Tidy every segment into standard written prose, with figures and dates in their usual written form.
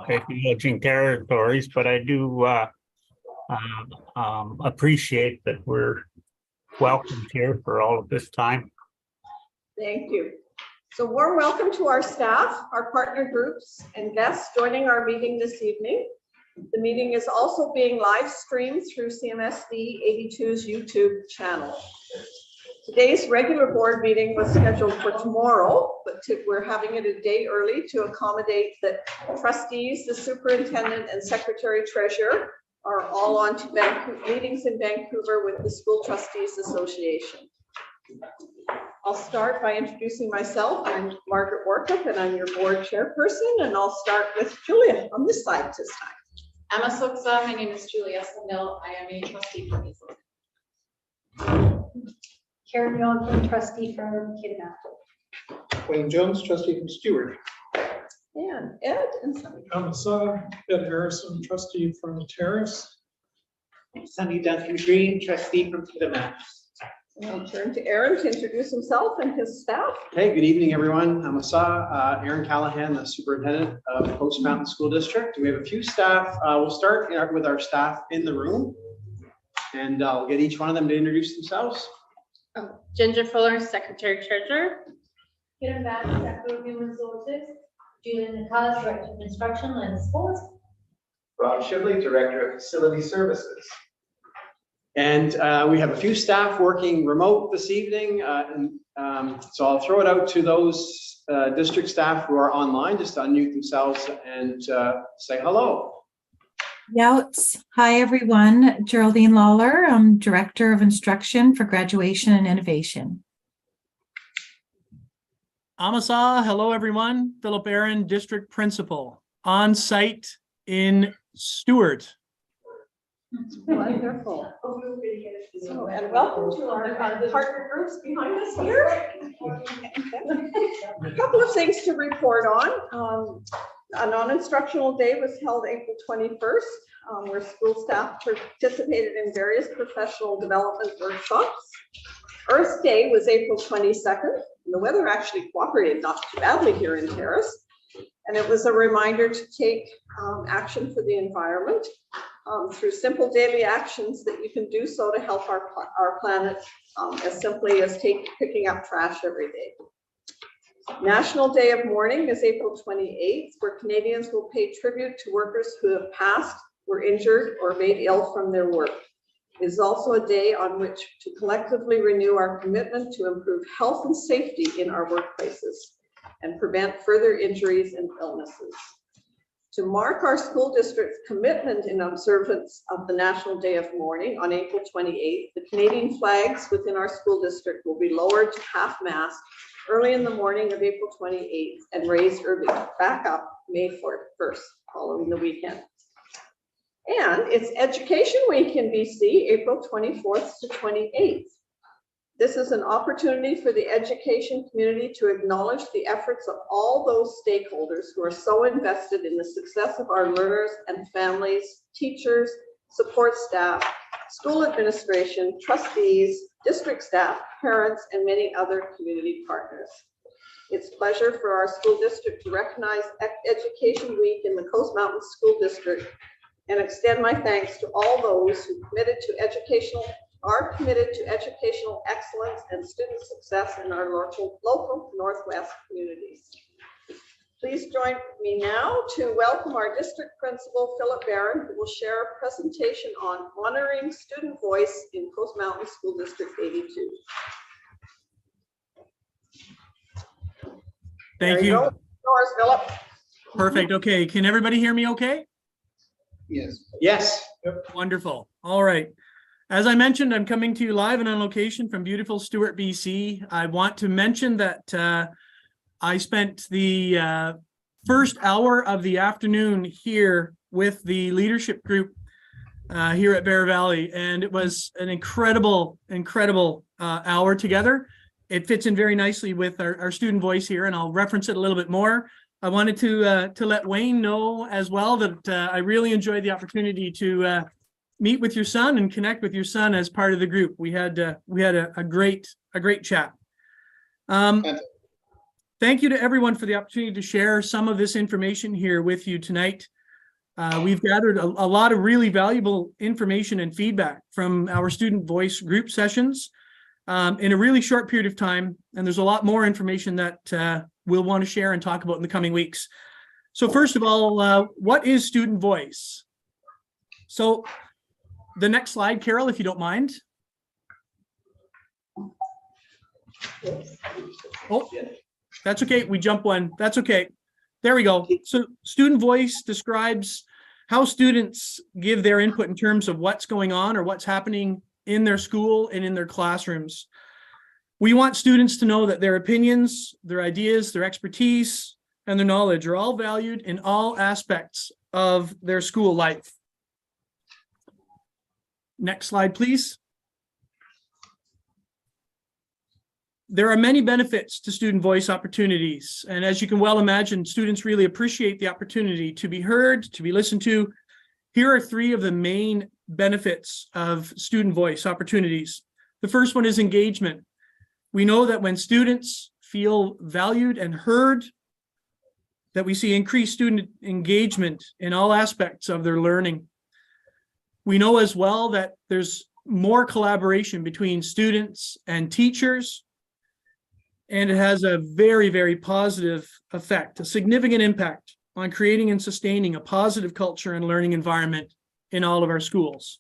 acknowledging territories, but I do appreciate that we're welcomed here for all of this time. Thank you. So warm welcome to our staff, our partner groups, and guests joining our meeting this evening. The meeting is also being live streamed through CMSD 82's YouTube channel. Today's regular board meeting was scheduled for tomorrow, but we're having it a day early to accommodate that trustees, the superintendent, and secretary treasurer are all on to meetings in Vancouver with the School Trustees Association. I'll start by introducing myself. I'm Margaret Warkup, and I'm your board chairperson, and I'll start with Julia on this side this time. Emma Suksa, my name is Julia Sandell. I am a trustee for Hazelwood. Karen Young, trustee from Kidnap. Wayne Jones, trustee from Stewart. And Ed and Sunny. Ed Harrison, trustee from Terrace. Sunny Duncan Green, trustee from Kidnap. I'll turn to Aaron to introduce himself and his staff. Hey, good evening, everyone. I'm Aaron Callahan, the superintendent of Coast Mountain School District. We have a few staff. We'll start with our staff in the room, and I'll get each one of them to introduce themselves. Ginger Fuller, secretary treasurer. Karen Bass, Director of Human Resources. Julian Nicholas, Director of Instruction and Sports. Rob Shibley, Director of Facility Services. And we have a few staff working remote this evening. So I'll throw it out to those district staff who are online, just to unmute themselves and say hello. Yowts. Hi, everyone. Geraldine Lawler. I'm Director of Instruction for Graduation and Innovation. Amasa, hello, everyone. Philip Aaron, District Principal, on site in Stewart. Wonderful. So, and welcome to our partner groups behind us here. A couple of things to report on. A non-instructional day was held April 21st, where school staff participated in various professional development workshops. Earth Day was April 22nd. And the weather actually cooperated not too badly here in Terrace. And it was a reminder to take action for the environment through simple daily actions that you can do so to help our planet, as simply as picking up trash every day. National Day of Mourning is April 28th, where Canadians will pay tribute to workers who have passed, were injured, or made ill from their work. It is also a day on which to collectively renew our commitment to improve health and safety in our workplaces and prevent further injuries and illnesses. To mark our school district's commitment in observance of the National Day of Mourning on April 28th, the Canadian flags within our school district will be lowered to half-mast early in the morning of April 28th and raised early back up May 1st, following the weekend. And it's Education Week in BC, April 24th to 28th. This is an opportunity for the education community to acknowledge the efforts of all those stakeholders who are so invested in the success of our learners and families, teachers, support staff, school administration, trustees, district staff, parents, and many other community partners. It's a pleasure for our school district to recognize Education Week in the Coast Mountain School District and extend my thanks to all those who are committed to educational excellence and student success in our local Northwest communities. Please join me now to welcome our district principal, Philip Barron, who will share a presentation on honoring student voice in Coast Mountain School District 82. Thank you. Yours, Philip. Perfect. Okay. Can everybody hear me okay? Yes. Yes. Wonderful. All right. As I mentioned, I'm coming to you live and on location from beautiful Stewart, BC. I want to mention that I spent the first hour of the afternoon here with the leadership group here at Bear Valley, and it was an incredible hour together. It fits in very nicely with our student voice here, and I'll reference it a little bit more. I wanted to let Wayne know as well that I really enjoyed the opportunity to meet with your son and connect with your son as part of the group. We had a great chat. thank you to everyone for the opportunity to share some of this information here with you tonight. We've gathered a lot of really valuable information and feedback from our student voice group sessions in a really short period of time. And there's a lot more information that we'll want to share and talk about in the coming weeks. So first of all, what is student voice? So the next slide, Carol, if you don't mind. Oh, that's okay. We jump one. That's okay. There we go. So student voice describes how students give their input in terms of what's going on or what's happening in their school and in their classrooms. We want students to know that their opinions, their ideas, their expertise, and their knowledge are all valued in all aspects of their school life. Next slide, please. There are many benefits to student voice opportunities. And as you can well imagine, students really appreciate the opportunity to be heard, to be listened to. Here are three of the main benefits of student voice opportunities. The first one is engagement. We know that when students feel valued and heard, that we see increased student engagement in all aspects of their learning. We know as well that there's more collaboration between students and teachers, and it has a very, very positive effect, a significant impact on creating and sustaining a positive culture and learning environment in all of our schools.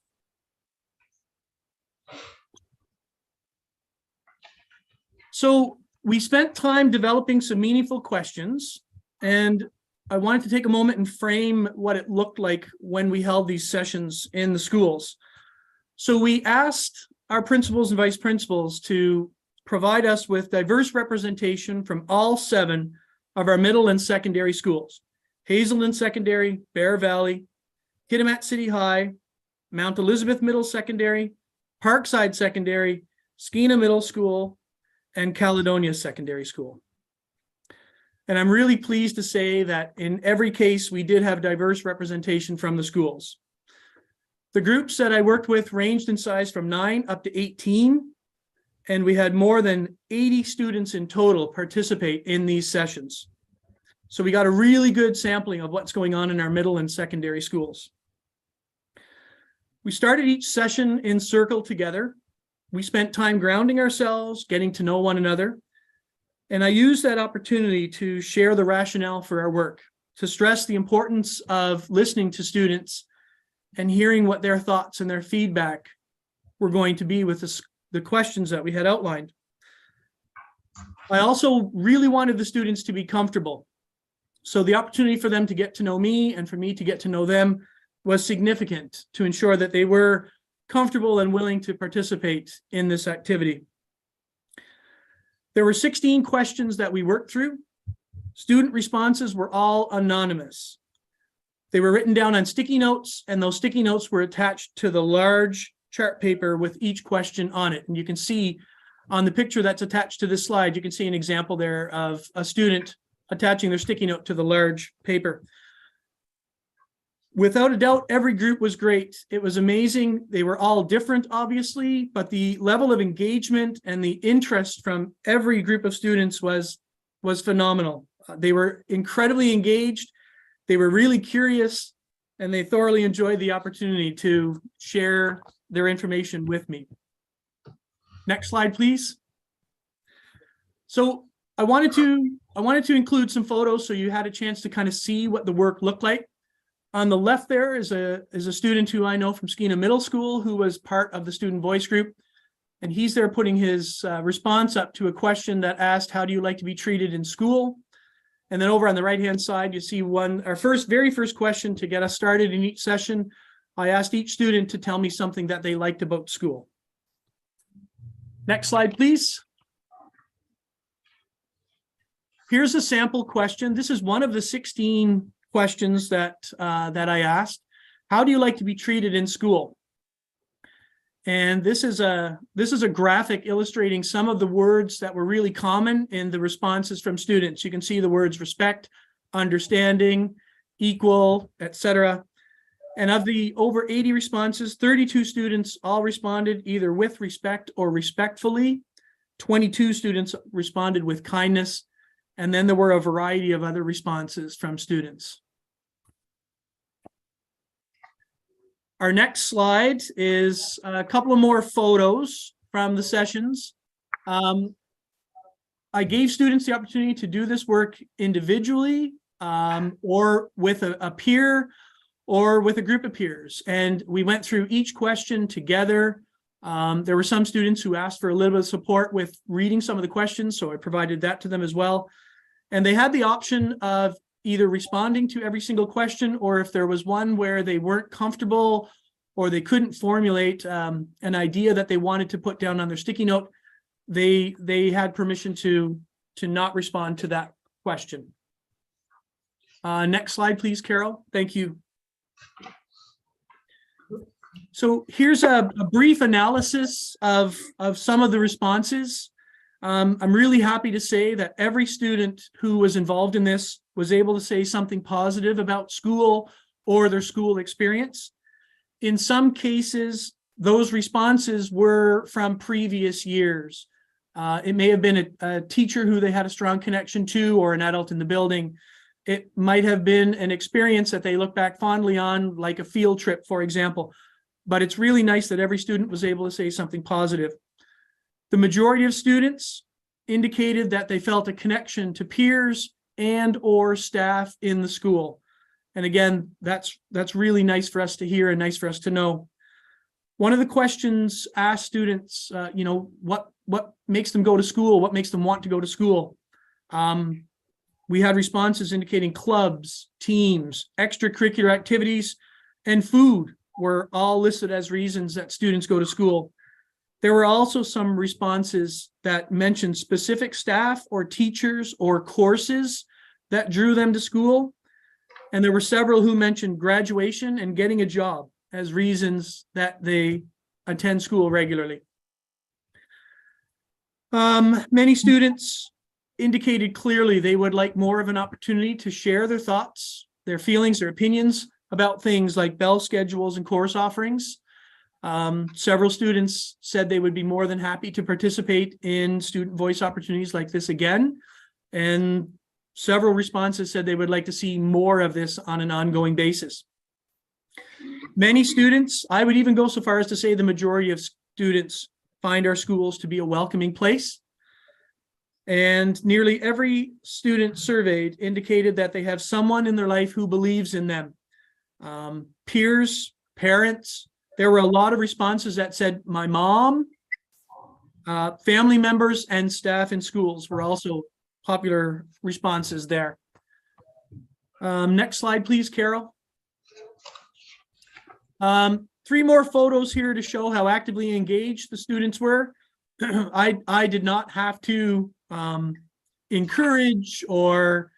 So we spent time developing some meaningful questions, and I wanted to take a moment and frame what it looked like when we held these sessions in the schools. So we asked our principals and vice principals to provide us with diverse representation from all 7 of our middle and secondary schools: Hazelden Secondary, Bear Valley, Kitimat City High, Mount Elizabeth Middle Secondary, Parkside Secondary, Skeena Middle School, and Caledonia Secondary School. And I'm really pleased to say that in every case, we did have diverse representation from the schools. The groups that I worked with ranged in size from 9 up to 18, and we had more than 80 students in total participate in these sessions. So we got a really good sampling of what's going on in our middle and secondary schools. We started each session in circle together. We spent time grounding ourselves, getting to know one another. And I used that opportunity to share the rationale for our work, to stress the importance of listening to students and hearing what their thoughts and their feedback were going to be with the questions that we had outlined. I also really wanted the students to be comfortable. So the opportunity for them to get to know me and for me to get to know them was significant to ensure that they were comfortable and willing to participate in this activity. There were 16 questions that we worked through. Student responses were all anonymous. They were written down on sticky notes, and those sticky notes were attached to the large chart paper with each question on it. And you can see on the picture that's attached to this slide, you can see an example there of a student attaching their sticky note to the large paper. Without a doubt, every group was great. It was amazing. They were all different, obviously, but the level of engagement and the interest from every group of students was phenomenal. They were incredibly engaged. They were really curious, and they thoroughly enjoyed the opportunity to share their information with me. Next slide, please. So I wanted to include some photos so you had a chance to kind of see what the work looked like. On the left there is a student who I know from Skeena Middle School who was part of the student voice group. And he's there putting his response up to a question that asked, how do you like to be treated in school? And then over on the right-hand side, you see our very first question to get us started in each session. I asked each student to tell me something that they liked about school. Next slide, please. Here's a sample question. This is one of the 16 questions that I asked. How do you like to be treated in school? And this is a graphic illustrating some of the words that were really common in the responses from students. You can see the words respect, understanding, equal, etc. And of the over 80 responses, 32 students all responded either with respect or respectfully. 22 students responded with kindness, And then there were a variety of other responses from students. Our next slide is a couple of more photos from the sessions. I gave students the opportunity to do this work individually or with a peer or with a group of peers. And we went through each question together. There were some students who asked for a little bit of support with reading some of the questions, so I provided that to them as well. And they had the option of either responding to every single question, or if there was one where they weren't comfortable or they couldn't formulate an idea that they wanted to put down on their sticky note, they had permission to not respond to that question. Next slide, please, Carol. Thank you. So here's a brief analysis of some of the responses. I'm really happy to say that every student who was involved in this was able to say something positive about school or their school experience. In some cases, those responses were from previous years. It may have been a teacher who they had a strong connection to, or an adult in the building. It might have been an experience that they look back fondly on, like a field trip, for example. But it's really nice that every student was able to say something positive. The majority of students indicated that they felt a connection to peers and or staff in the school. And again, that's really nice for us to hear and nice for us to know. One of the questions asked students, what makes them go to school? What makes them want to go to school? We had responses indicating clubs, teams, extracurricular activities, and food were all listed as reasons that students go to school. There were also some responses that mentioned specific staff or teachers or courses that drew them to school. And there were several who mentioned graduation and getting a job as reasons that they attend school regularly. Many students indicated clearly they would like more of an opportunity to share their thoughts, their feelings, their opinions about things like bell schedules and course offerings. Several students said they would be more than happy to participate in student voice opportunities like this again. And several responses said they would like to see more of this on an ongoing basis. Many students, I would even go so far as to say the majority of students, find our schools to be a welcoming place. And nearly every student surveyed indicated that they have someone in their life who believes in them. Peers, parents. There were a lot of responses that said my mom, family members, and staff in schools were also popular responses there. Next slide, please, Carol. 3 more photos here to show how actively engaged the students were. I did not have to encourage or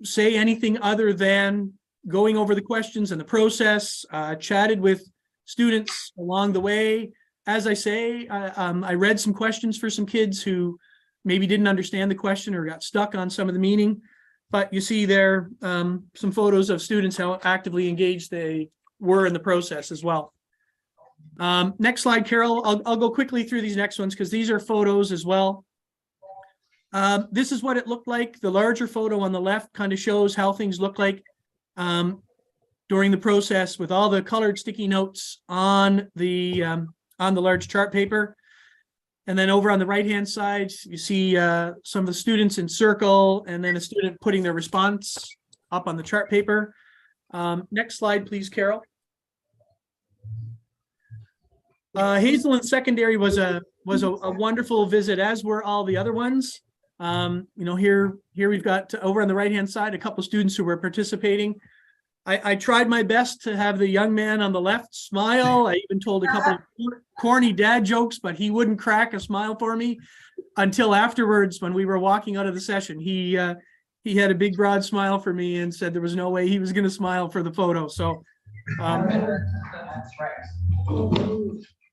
say anything other than going over the questions and the process, chatted with students along the way. As I say, I read some questions for some kids who maybe didn't understand the question or got stuck on some of the meaning. But you see there some photos of students, how actively engaged they were in the process as well. Next slide, Carol. I'll go quickly through these next ones because these are photos as well. This is what it looked like. The larger photo on the left kind of shows how things look like during the process with all the colored sticky notes on the large chart paper. And then over on the right-hand side, you see some of the students in circle and then a student putting their response up on the chart paper. Next slide, please, Carol. Hazelland Secondary was a wonderful visit, as were all the other ones. Here we've got over on the right-hand side, a couple of students who were participating. I tried my best to have the young man on the left smile. I even told a couple of corny dad jokes, but he wouldn't crack a smile for me until afterwards when we were walking out of the session. He had a big broad smile for me and said there was no way he was going to smile for the photo. So That's right.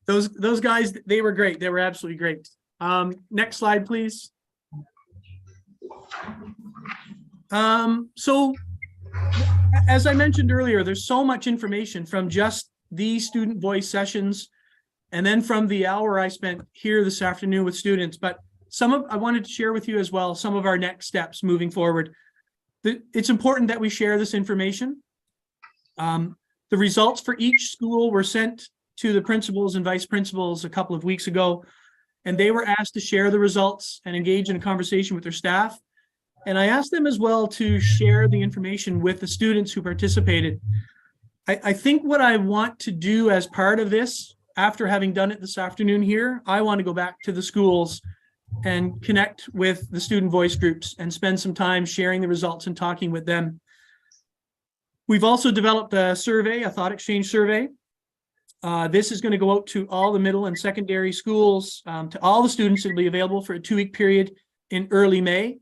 those guys, they were great. They were absolutely great. Next slide, please. So as I mentioned earlier, there's so much information from just these student voice sessions and then from the hour I spent here this afternoon with students, but I wanted to share with you as well, some of our next steps moving forward. It's important that we share this information. The results for each school were sent to the principals and vice principals a couple of weeks ago, and they were asked to share the results and engage in a conversation with their staff. And I asked them as well to share the information with the students who participated. I think what I want to do as part of this, after having done it this afternoon here, I want to go back to the schools and connect with the student voice groups and spend some time sharing the results and talking with them. We've also developed a survey, a thought exchange survey. This is going to go out to all the middle and secondary schools, to all the students. It'll be available for a 2-week period in early May.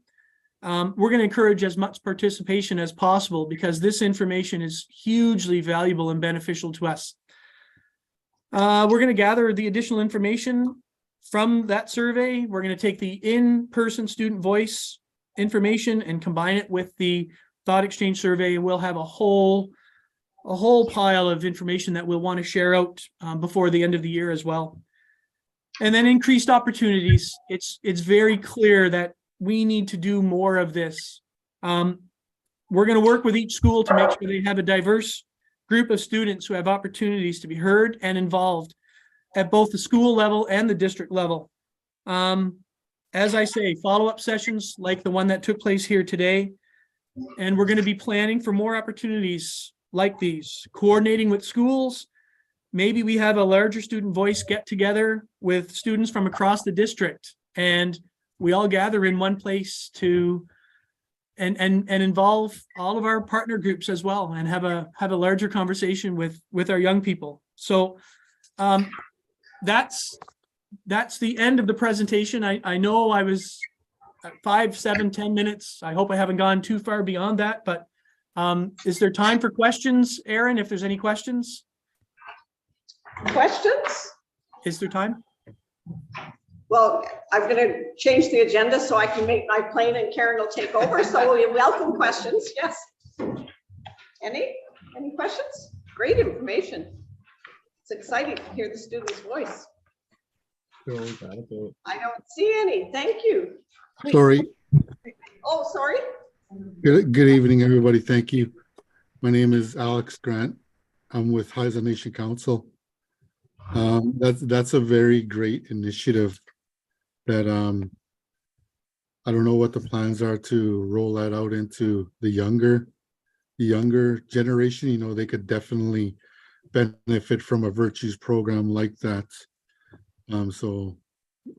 We're going to encourage as much participation as possible because this information is hugely valuable and beneficial to us. We're going to gather the additional information from that survey. We're going to take the in-person student voice information and combine it with the thought exchange survey. We'll have a whole pile of information that we'll want to share out before the end of the year as well. And then increased opportunities. It's very clear that we need to do more of this. We're going to work with each school to make sure they have a diverse group of students who have opportunities to be heard and involved at both the school level and the district level. As I say, follow-up sessions like the one that took place here today. And we're going to be planning for more opportunities like these, coordinating with schools. Maybe we have a larger student voice get together with students from across the district, and we all gather in one place to and involve all of our partner groups as well, and have a larger conversation with our young people. So that's the end of the presentation. I know I was 5, 7, 10 minutes. I hope I haven't gone too far beyond that, but is there time for questions, Aaron, if there's any questions? Questions? Is there time? Well, I'm going to change the agenda so I can make my plane and Karen will take over. So we welcome questions. Yes. Any questions? Great information. It's exciting to hear the student's voice. I don't see any. Thank you. Sorry. Oh, sorry. Good evening, everybody. Thank you. My name is Alex Grant. I'm with Haida Nation Council. That's a very great initiative that I don't know what the plans are to roll that out into the younger generation. You know, they could definitely benefit from a virtues program like that. So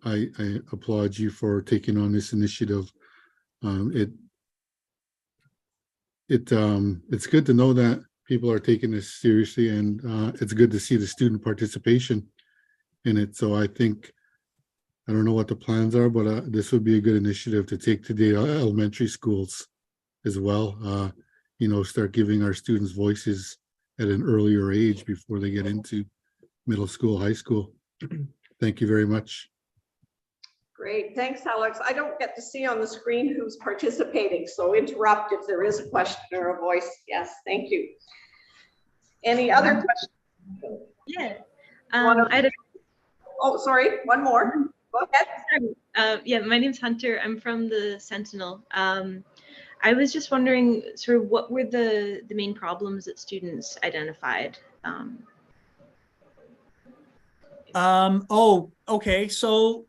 I applaud you for taking on this initiative. It's good to know that people are taking this seriously, and it's good to see the student participation in it. So I think, I don't know what the plans are, but this would be a good initiative to take to the elementary schools as well. You know, start giving our students voices at an earlier age before they get into middle school, high school. Thank you very much. Great. Thanks, Alex. I don't get to see on the screen who's participating, so interrupt if there is a question or a voice. Yes, thank you. Any other questions? Yeah. Oh, sorry, one more. Go ahead. Yeah, my name's Hunter. I'm from the Sentinel. I was just wondering, sort of, what were the main problems that students identified? Oh, okay. So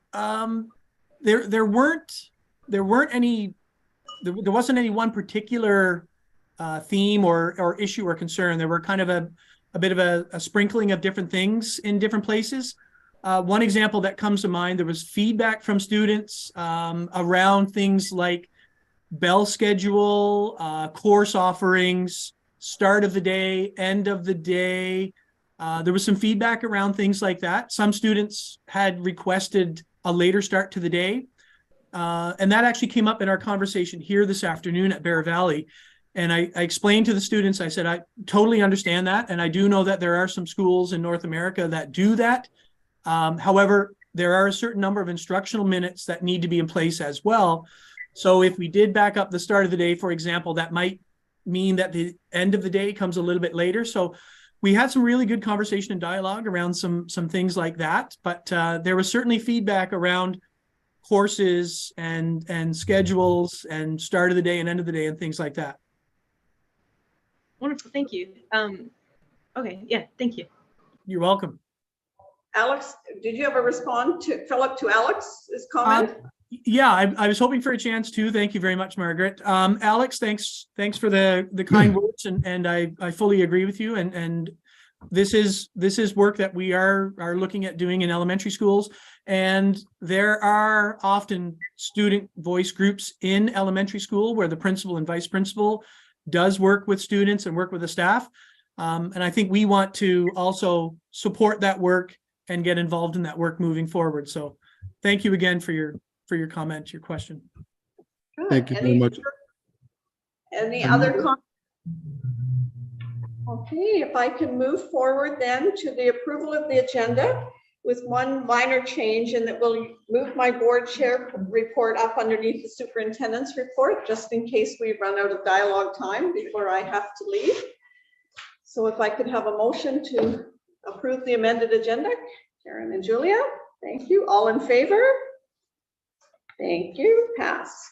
there wasn't any one particular theme or issue or concern. There were kind of a bit of a sprinkling of different things in different places. One example that comes to mind, there was feedback from students around things like bell schedule, course offerings, start of the day, end of the day. There was some feedback around things like that. Some students had requested a later start to the day. And that actually came up in our conversation here this afternoon at Bear Valley. And I explained to the students, I said, I totally understand that. And I do know that there are some schools in North America that do that. However, there are a certain number of instructional minutes that need to be in place as well. So if we did back up the start of the day, for example, that might mean that the end of the day comes a little bit later. So we had some really good conversation and dialogue around some things like that. But there was certainly feedback around courses and schedules and start of the day and end of the day and things like that. Wonderful, thank you. Okay, yeah, thank you. You're welcome. Alex, did you ever respond to Philip to Alex's comment? Yeah, I was hoping for a chance too. Thank you very much, Margaret. Alex, thanks for the kind words, and I fully agree with you. And this is work that we are looking at doing in elementary schools, and there are often student voice groups in elementary school where the principal and vice principal does work with students and work with the staff. And I think we want to also support that work and get involved in that work moving forward. So thank you again for your comment, your question. Thank you very much. Any other comments? Okay, if I can move forward then to the approval of the agenda with one minor change, and that will move my board chair report up underneath the superintendent's report, just in case we run out of dialogue time before I have to leave. So if I could have a motion to approve the amended agenda, Karen and Julia, thank you. All in favor? Thank you, pass.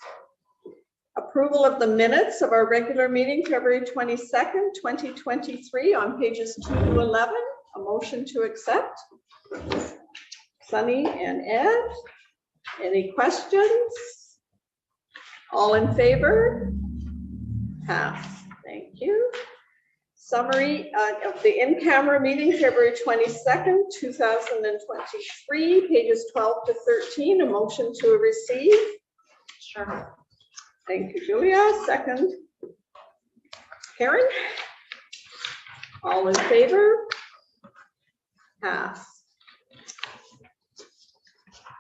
Approval of the minutes of our regular meeting, February 22nd, 2023 on pages 2 to 11. A motion to accept. Sunny and Ed, any questions? All in favor? Pass, thank you. Summary of the in-camera meeting, February 22nd, 2023, pages 12 to 13, a motion to receive. Sure. Thank you, Julia. Second. Karen? All in favor? Pass.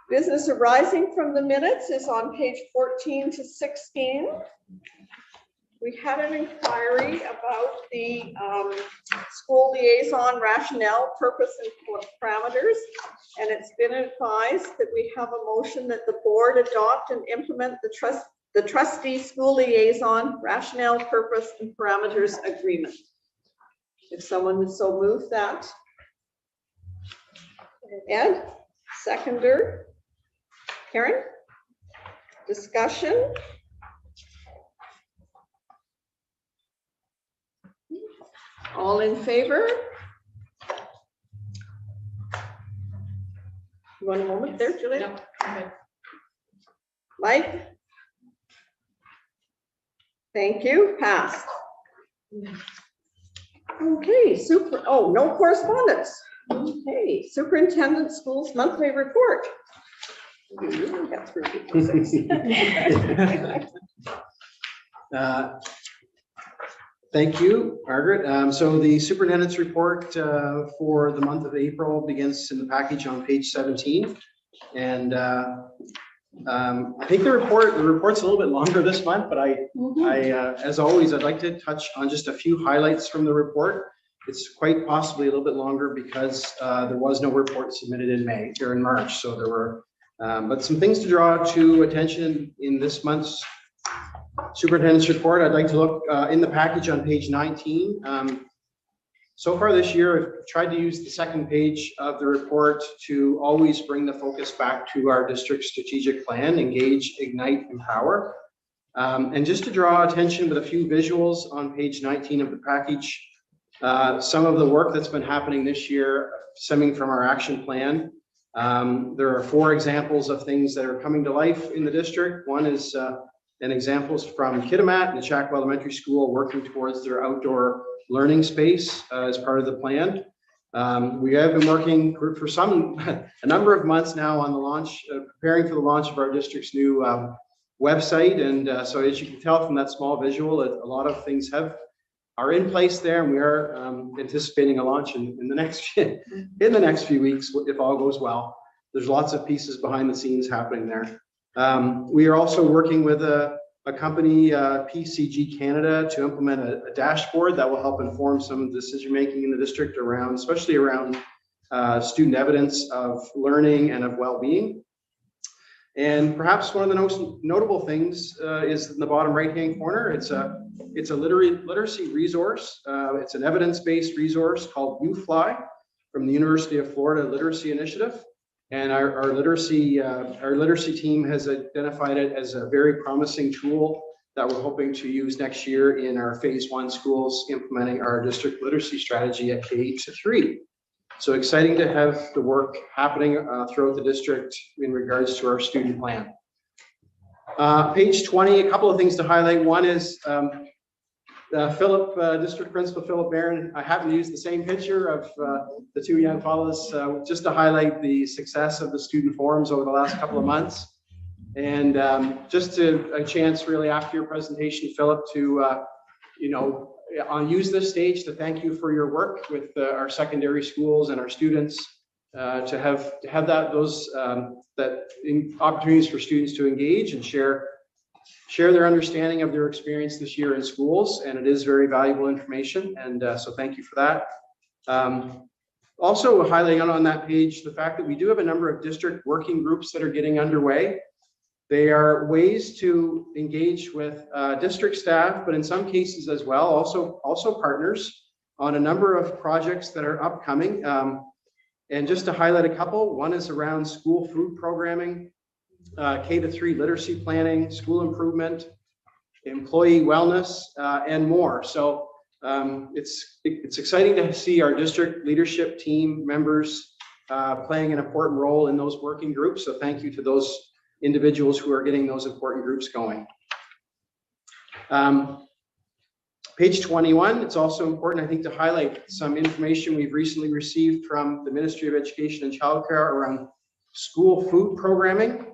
Business arising from the minutes is on page 14 to 16. We had an inquiry about the school liaison rationale, purpose, and parameters, and it's been advised that we have a motion that the board adopt and implement the trustee school liaison rationale, purpose, and parameters agreement. If someone would so move that. Ed, seconder. Karen, discussion. All in favor? You want a moment there, Julia? No, okay. Mike? Thank you, passed. Okay, no correspondence. Okay, superintendent schools monthly report. We really got through it. Thank you, Margaret. So the superintendent's report for the month of April begins in the package on page 17. And I think the report's a little bit longer this month, but as always, I'd like to touch on just a few highlights from the report. It's quite possibly a little bit longer because there was no report submitted in March. So there were, but some things to draw to attention in this month's superintendent's report. I'd like to look in the package on page 19. So far this year, I've tried to use the second page of the report to always bring the focus back to our district's strategic plan, engage, ignite, empower. And just to draw attention with a few visuals on page 19 of the package, some of the work that's been happening this year stemming from our action plan. There are 4 examples of things that are coming to life in the district. One is an example from Kitimat and the Chaco Elementary School working towards their outdoor learning space as part of the plan. We have been working for a number of months now on the launch, preparing for the launch of our district's new website. And so as you can tell from that small visual, a lot of things are in place there, and we are anticipating a launch in the next few weeks if all goes well. There's lots of pieces behind the scenes happening there. We are also working with a company, PCG Canada, to implement a dashboard that will help inform some of the decision making in the district especially around student evidence of learning and of well-being. And perhaps one of the most notable things is in the bottom right-hand corner. It's a literacy resource. It's an evidence-based resource called UFly from the University of Florida Literacy Initiative. And our literacy team has identified it as a very promising tool that we're hoping to use next year in our phase 1 schools implementing our district literacy strategy at K-3. So exciting to have the work happening throughout the district in regards to our student plan. Page 20, a couple of things to highlight. One is District Principal Philip Barron. I happen to use the same picture of the two young fellows just to highlight the success of the student forums over the last couple of months. And just a chance really after your presentation, Philip, to, use this stage to thank you for your work with our secondary schools and our students, to have those opportunities for students to engage and share their understanding of their experience this year in schools. And it is very valuable information. And so thank you for that. Also highlighting on that page, the fact that we do have a number of district working groups that are getting underway. They are ways to engage with district staff, but in some cases as well, also partners on a number of projects that are upcoming. And just to highlight a couple, one is around school food programming, K-3 literacy planning, school improvement, employee wellness, and more. So it's exciting to see our district leadership team members playing an important role in those working groups. So thank you to those individuals who are getting those important groups going. Page 21, it's also important, I think, to highlight some information we've recently received from the Ministry of Education and Childcare around school food programming.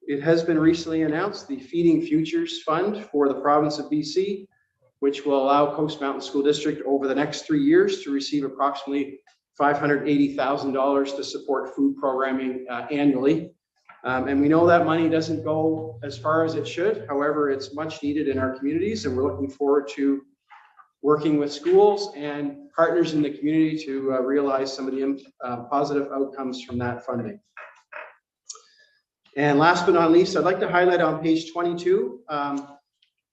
It has been recently announced the Feeding Futures Fund for the province of BC, which will allow Coast Mountain School District over the next 3 years to receive approximately $580,000 to support food programming annually. And we know that money doesn't go as far as it should. However, it's much needed in our communities, and we're looking forward to working with schools and partners in the community to realize some of the positive outcomes from that funding. And last but not least, I'd like to highlight on page 22,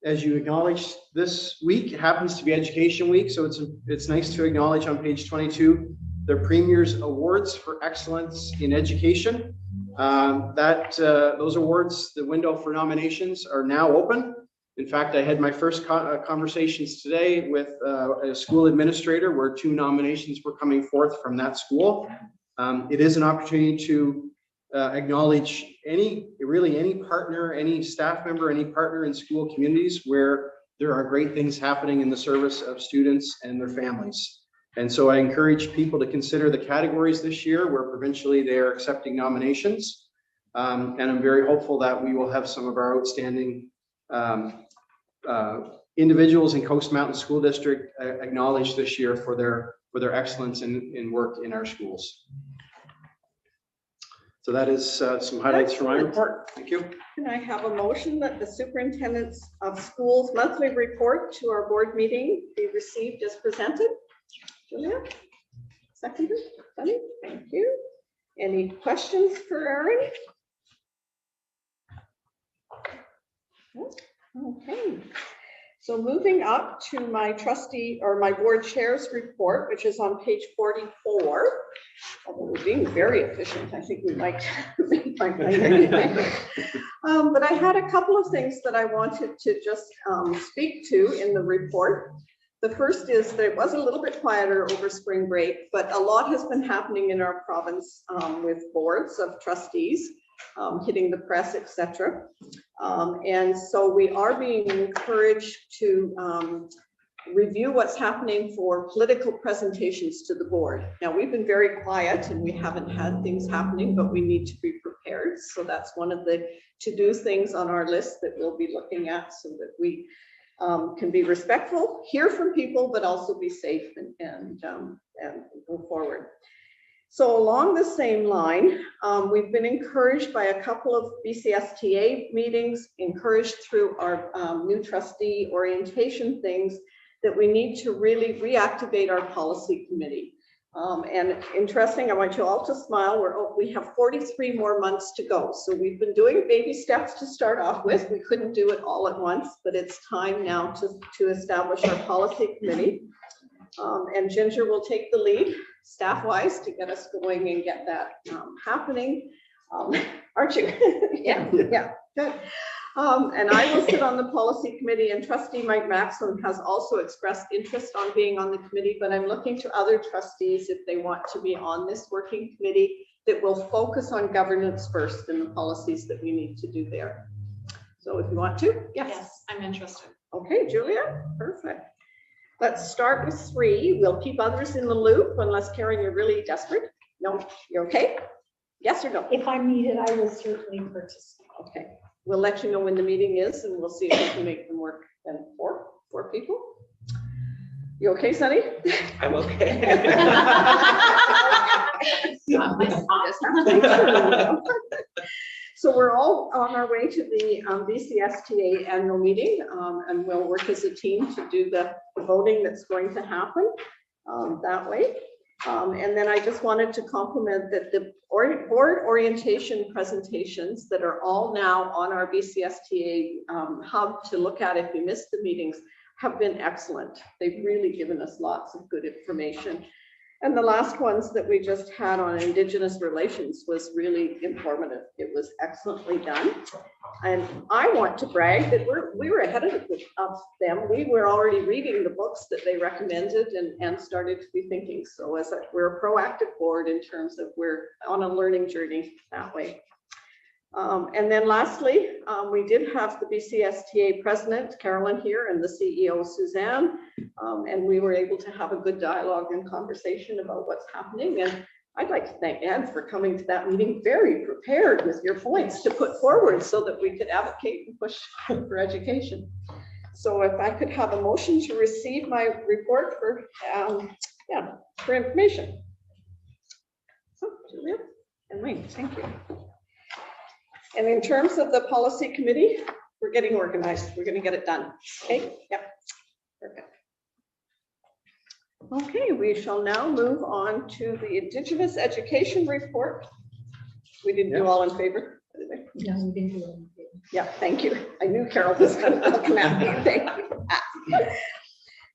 as you acknowledge this week, it happens to be Education Week, so it's nice to acknowledge on page 22 the Premier's Awards for Excellence in Education. Those awards, the window for nominations are now open. In fact, I had my first conversations today with a school administrator where 2 nominations were coming forth from that school. It is an opportunity to acknowledge any partner, any staff member, any partner in school communities where there are great things happening in the service of students and their families. And so I encourage people to consider the categories this year where provincially they are accepting nominations. And I'm very hopeful that we will have some of our outstanding individuals in Coast Mountain School District acknowledged this year for their excellence in work in our schools. So that is some highlights from my report. Thank you. Can I have a motion that the Superintendent's of Schools monthly report to our board meeting be received as presented? Julia, seconded. Sunny, thank you. Any questions for Erin? Okay. So moving up to my trustee or my board chair's report, which is on page 44. Although we're being very efficient, I think we might make my night anyway. But I had a couple of things that I wanted to just speak to in the report. The first is that it was a little bit quieter over spring break, but a lot has been happening in our province with boards of trustees hitting the press, etc. And so we are being encouraged to review what's happening for political presentations to the board. Now, we've been very quiet and we haven't had things happening, but we need to be prepared. So that's one of the to-do things on our list that we'll be looking at so that we can be respectful, hear from people, but also be safe and go forward. So along the same line, we've been encouraged by a couple of BCSTA meetings, encouraged through our new trustee orientation things, that we need to really reactivate our policy committee. And interesting, I want you all to smile. We have 43 more months to go. So we've been doing baby steps to start off with. We couldn't do it all at once, but it's time now to establish our policy committee. And Ginger will take the lead staff-wise to get us going and get that happening. Aren't you? Yeah, yeah, good. And I will sit on the policy committee, and trustee Mike Maxim has also expressed interest on being on the committee, but I'm looking to other trustees if they want to be on this working committee that will focus on governance first and the policies that we need to do there. So if you want to, Yes, I'm interested. Okay, Julia, perfect. Let's start with 3. We'll keep others in the loop unless, Karen, you're really desperate. No, you're okay? Yes or no? If I'm needed, I will certainly participate. Okay, we'll let you know when the meeting is and we'll see if we can make them work. Then 4 people. You okay, Sunny? I'm okay. So we're all on our way to the VCSTA annual meeting, and we'll work as a team to do the voting that's going to happen that way. And then I just wanted to compliment that the board orientation presentations that are all now on our VCSTA hub to look at if you missed the meetings have been excellent. They've really given us lots of good information. And the last ones that we just had on Indigenous relations was really informative. It was excellently done. And I want to brag that we were ahead of them. We were already reading the books that they recommended and started to be thinking. So we're a proactive board in terms of we're on a learning journey that way. And then lastly, we did have the BCSTA president, Carolyn, here, and the CEO, Suzanne, and we were able to have a good dialogue and conversation about what's happening. And I'd like to thank Ed for coming to that meeting very prepared with your points to put forward so that we could advocate and push for education. So if I could have a motion to receive my report for information. So, Julia and Wayne, thank you. And in terms of the policy committee, we're getting organized. We're going to get it done. Okay, yep, perfect. Okay, we shall now move on to the Indigenous education report. We didn't do all in favor. No, we didn't do it. Yeah, thank you. I knew Carol was going to come at me. Thank you.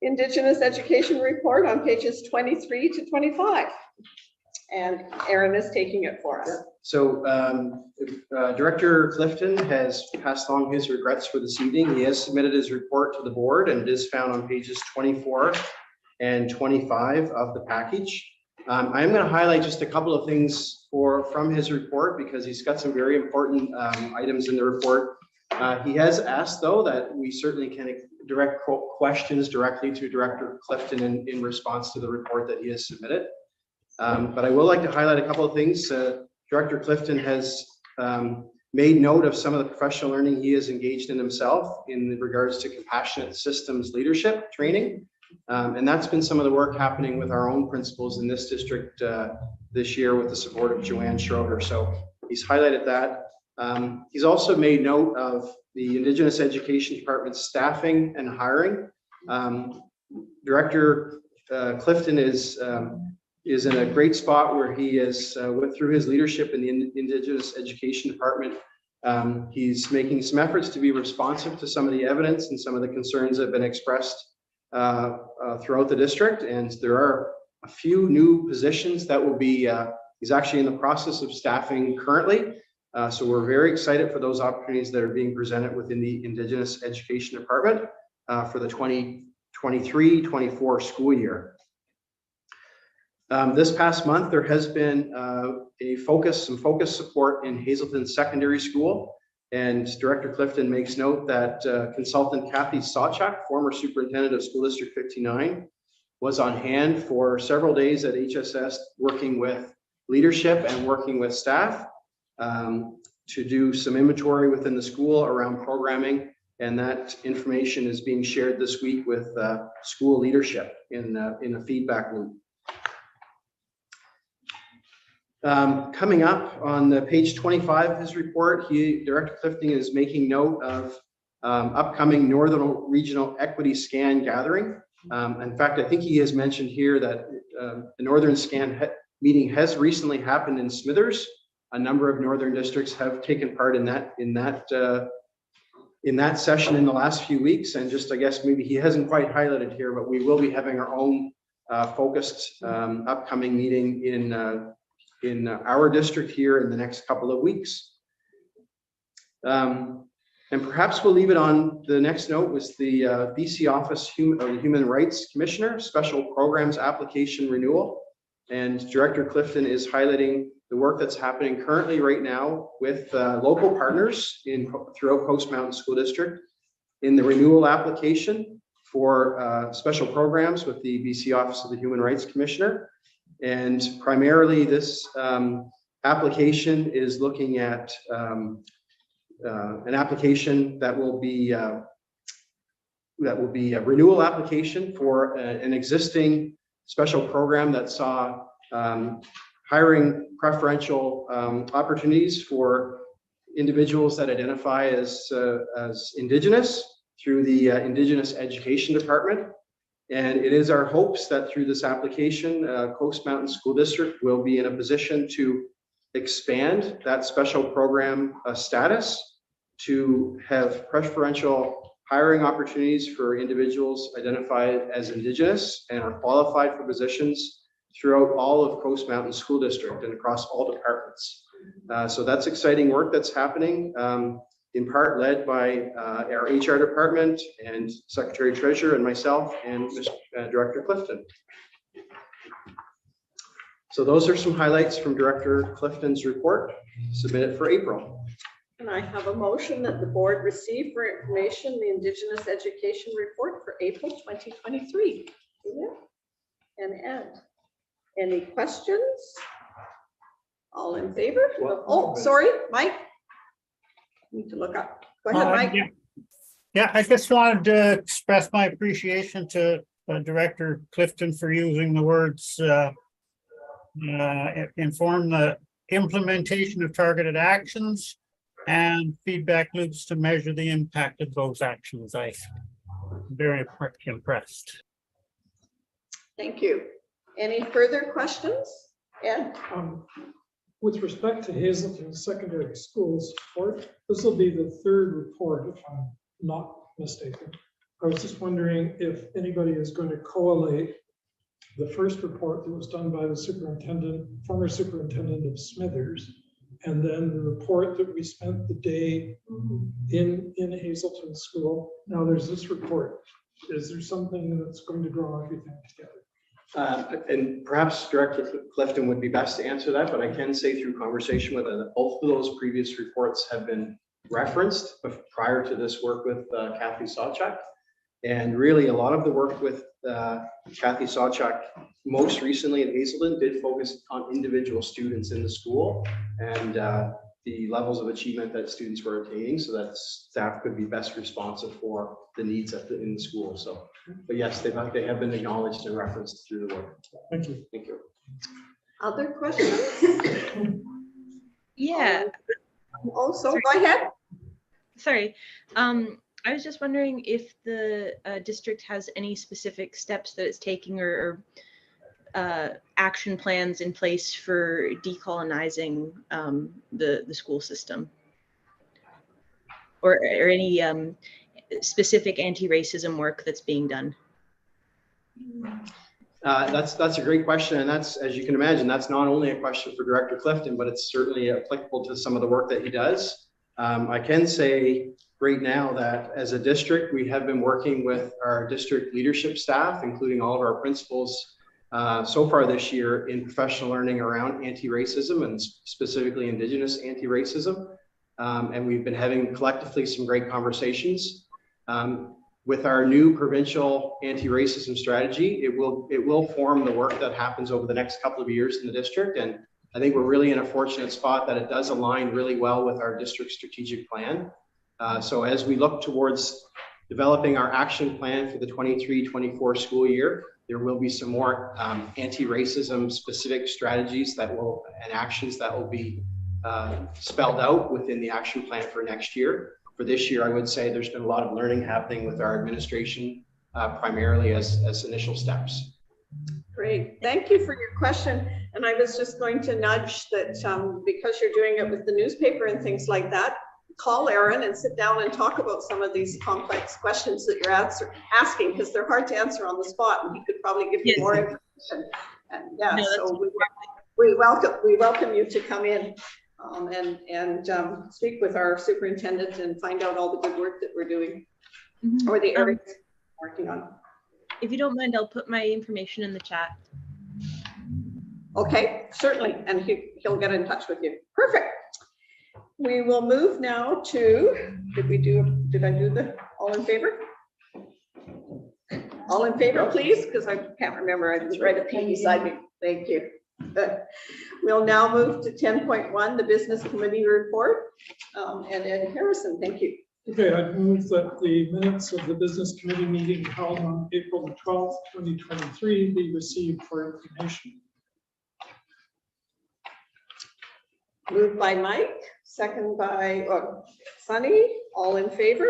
Indigenous education report on pages 23 to 25. And Aaron is taking it for us. So Director Clifton has passed along his regrets for this evening. He has submitted his report to the board and it is found on pages 24 and 25 of the package. I'm going to highlight just a couple of things from his report because he's got some very important items in the report. He has asked, though, that we certainly can direct questions directly to Director Clifton in response to the report that he has submitted. But I will like to highlight a couple of things. Director Clifton has made note of some of the professional learning he has engaged in himself in regards to compassionate systems leadership training. And that's been some of the work happening with our own principals in this district this year with the support of Joanne Schroeder. So he's highlighted that. He's also made note of the Indigenous Education Department's staffing and hiring. Director Clifton is in a great spot where he is, through his leadership in the Indigenous Education Department, he's making some efforts to be responsive to some of the evidence and some of the concerns that have been expressed throughout the district. And there are a few new positions that will be, he's actually in the process of staffing currently. So we're very excited for those opportunities that are being presented within the Indigenous Education Department for the 2023-24 school year. This past month, there has been some focus support in Hazelton Secondary School. And Director Clifton makes note that consultant Kathy Sawchuk, former superintendent of School District 59, was on hand for several days at HSS working with leadership and working with staff to do some inventory within the school around programming. And that information is being shared this week with school leadership in a feedback loop. Coming up on the page 25 of his report, Director Clifton is making note of upcoming Northern Regional Equity Scan gathering. In fact, I think he has mentioned here that the Northern Scan meeting has recently happened in Smithers. A number of Northern districts have taken part in that session in the last few weeks. And just, I guess, maybe he hasn't quite highlighted here, but we will be having our own focused upcoming meeting in our district here in the next couple of weeks. And perhaps we'll leave it on the next note was the BC Office of the Human Rights Commissioner Special Programs Application Renewal. And Director Clifton is highlighting the work that's happening currently right now with local partners throughout Coast Mountain School District in the renewal application for special programs with the BC Office of the Human Rights Commissioner. And primarily this application is looking at an application that will be a renewal application for an existing special program that saw hiring preferential opportunities for individuals that identify as Indigenous through the Indigenous Education Department. And it is our hopes that through this application, Coast Mountain School District will be in a position to expand that special program status to have preferential hiring opportunities for individuals identified as Indigenous and are qualified for positions throughout all of Coast Mountain School District and across all departments. So that's exciting work that's happening, in part led by our HR department and Secretary Treasurer and myself and Director Clifton. So those are some highlights from Director Clifton's report submitted for April. And I have a motion that the board receive for information the Indigenous Education Report for April 2023. And Ed, any questions? All in favor? Oh, sorry, Mike. Need to look up. Go ahead, Mike. Yeah, I just wanted to express my appreciation to Director Clifton for using the words inform the implementation of targeted actions and feedback loops to measure the impact of those actions. I'm very impressed. Thank you. Any further questions? Ed? With respect to Hazelton Secondary Schools report, this will be the third report, if I'm not mistaken. I was just wondering if anybody is going to collate the first report that was done by the superintendent, former superintendent of Smithers, and then the report that we spent the day in Hazelton School. Now there's this report. Is there something that's going to draw everything together? And perhaps Director Clifton would be best to answer that, but I can say through conversation with both of those previous reports have been referenced prior to this work with Kathy Sawchuk. And really a lot of the work with Kathy Sawchuk most recently in Hazelton did focus on individual students in the school and the levels of achievement that students were attaining so that staff could be best responsive for the needs in the school. So, but yes, they have been acknowledged and referenced through the work. Thank you. Thank you. Other questions? Yeah. Also, go ahead. Sorry. I was just wondering if the district has any specific steps that it's taking or action plans in place for decolonizing the school system, or any specific anti-racism work that's being done. That's a great question, and that's, as you can imagine, that's not only a question for Director Clifton, but it's certainly applicable to some of the work that he does. I can say right now that as a district, we have been working with our district leadership staff, including all of our principals, so far this year in professional learning around anti-racism and specifically Indigenous anti-racism. And we've been having collectively some great conversations. With our new provincial anti-racism strategy, it will form the work that happens over the next couple of years in the district. And I think we're really in a fortunate spot that it does align really well with our district strategic plan. So as we look towards developing our action plan for the 23-24 school year, there will be some more anti-racism specific strategies and actions that will be spelled out within the action plan for next year. For this year, I would say there's been a lot of learning happening with our administration, primarily as initial steps. Great, thank you for your question. And I was just going to nudge that because you're doing it with the newspaper and things like that, call Aaron and sit down and talk about some of these complex questions that you're asking, because they're hard to answer on the spot, and he could probably give you Yes. more information. And yeah, No, that's so we welcome you to come in and speak with our superintendent and find out all the good work that we're doing, or the areas we're working on. If you don't mind, I'll put my information in the chat. Okay, certainly, and he'll get in touch with you. Perfect. We will move now to, did I do the all in favor? All in favor, please, because I can't remember. I just read a P beside me. Thank you. We'll now move to 10.1, the business committee report. And Ed Harrison, thank you. Okay, I move that the minutes of the business committee meeting held on April the 12th, 2023 be received for information. Moved by Mike, second by Sunny. All in favor?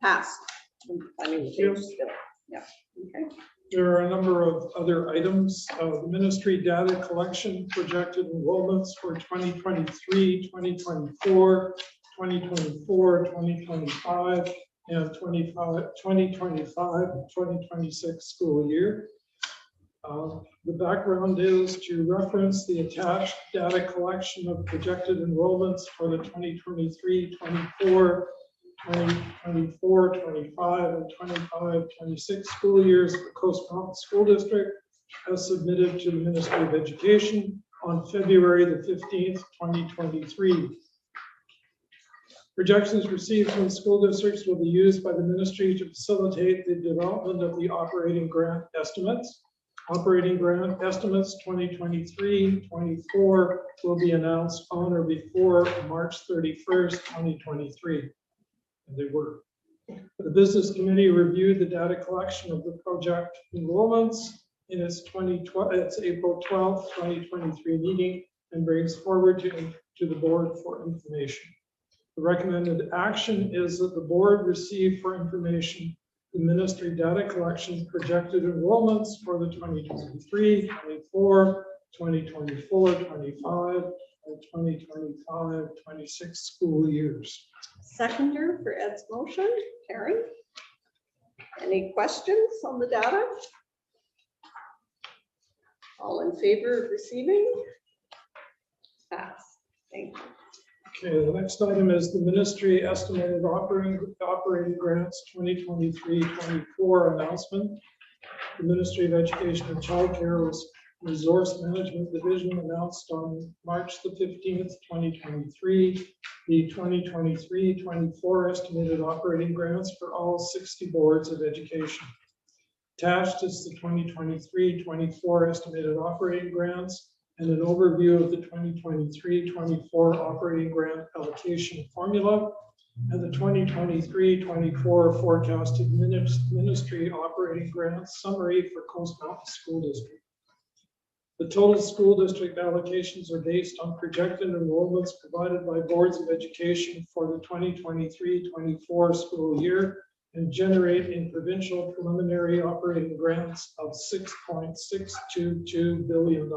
Passed. I mean, Yep. yeah. Okay. There are a number of other items. The ministry data collection projected enrollments for 2023, 2024, 2024, 2025, and 2025, 2026 school year. The background is to reference the attached data collection of projected enrollments for the 2023, 24, 2024, 25, and 25, 26 school years for Coast Mountain School District as submitted to the Ministry of Education on February the 15th, 2023. Projections received from school districts will be used by the ministry to facilitate the development of the operating grant estimates. Operating grant estimates 2023-24 will be announced on or before March 31st, 2023. And they were. The business committee reviewed the data collection of the project enrollments in its April 12th, 2023 meeting and brings forward to the board for information. The recommended action is that the board receive for information the ministry data collection projected enrollments for the 2023, 24, 2024, 25, and 2025, 26 school years. Seconder for Ed's motion, Karen. Any questions on the data? All in favor of receiving? Pass. Thank you. Okay, the next item is the ministry estimated operating grants 2023-24 announcement. The Ministry of Education and Childcare Resource Management Division announced on March the 15th, 2023, the 2023-24 estimated operating grants for all 60 boards of education. Attached is the 2023-24 estimated operating grants and an overview of the 2023-24 operating grant allocation formula and the 2023-24 forecasted ministry operating grant summary for Coast Mountain School District. The total school district allocations are based on projected enrollments provided by boards of education for the 2023-24 school year and generate in provincial preliminary operating grants of $6.622 billion.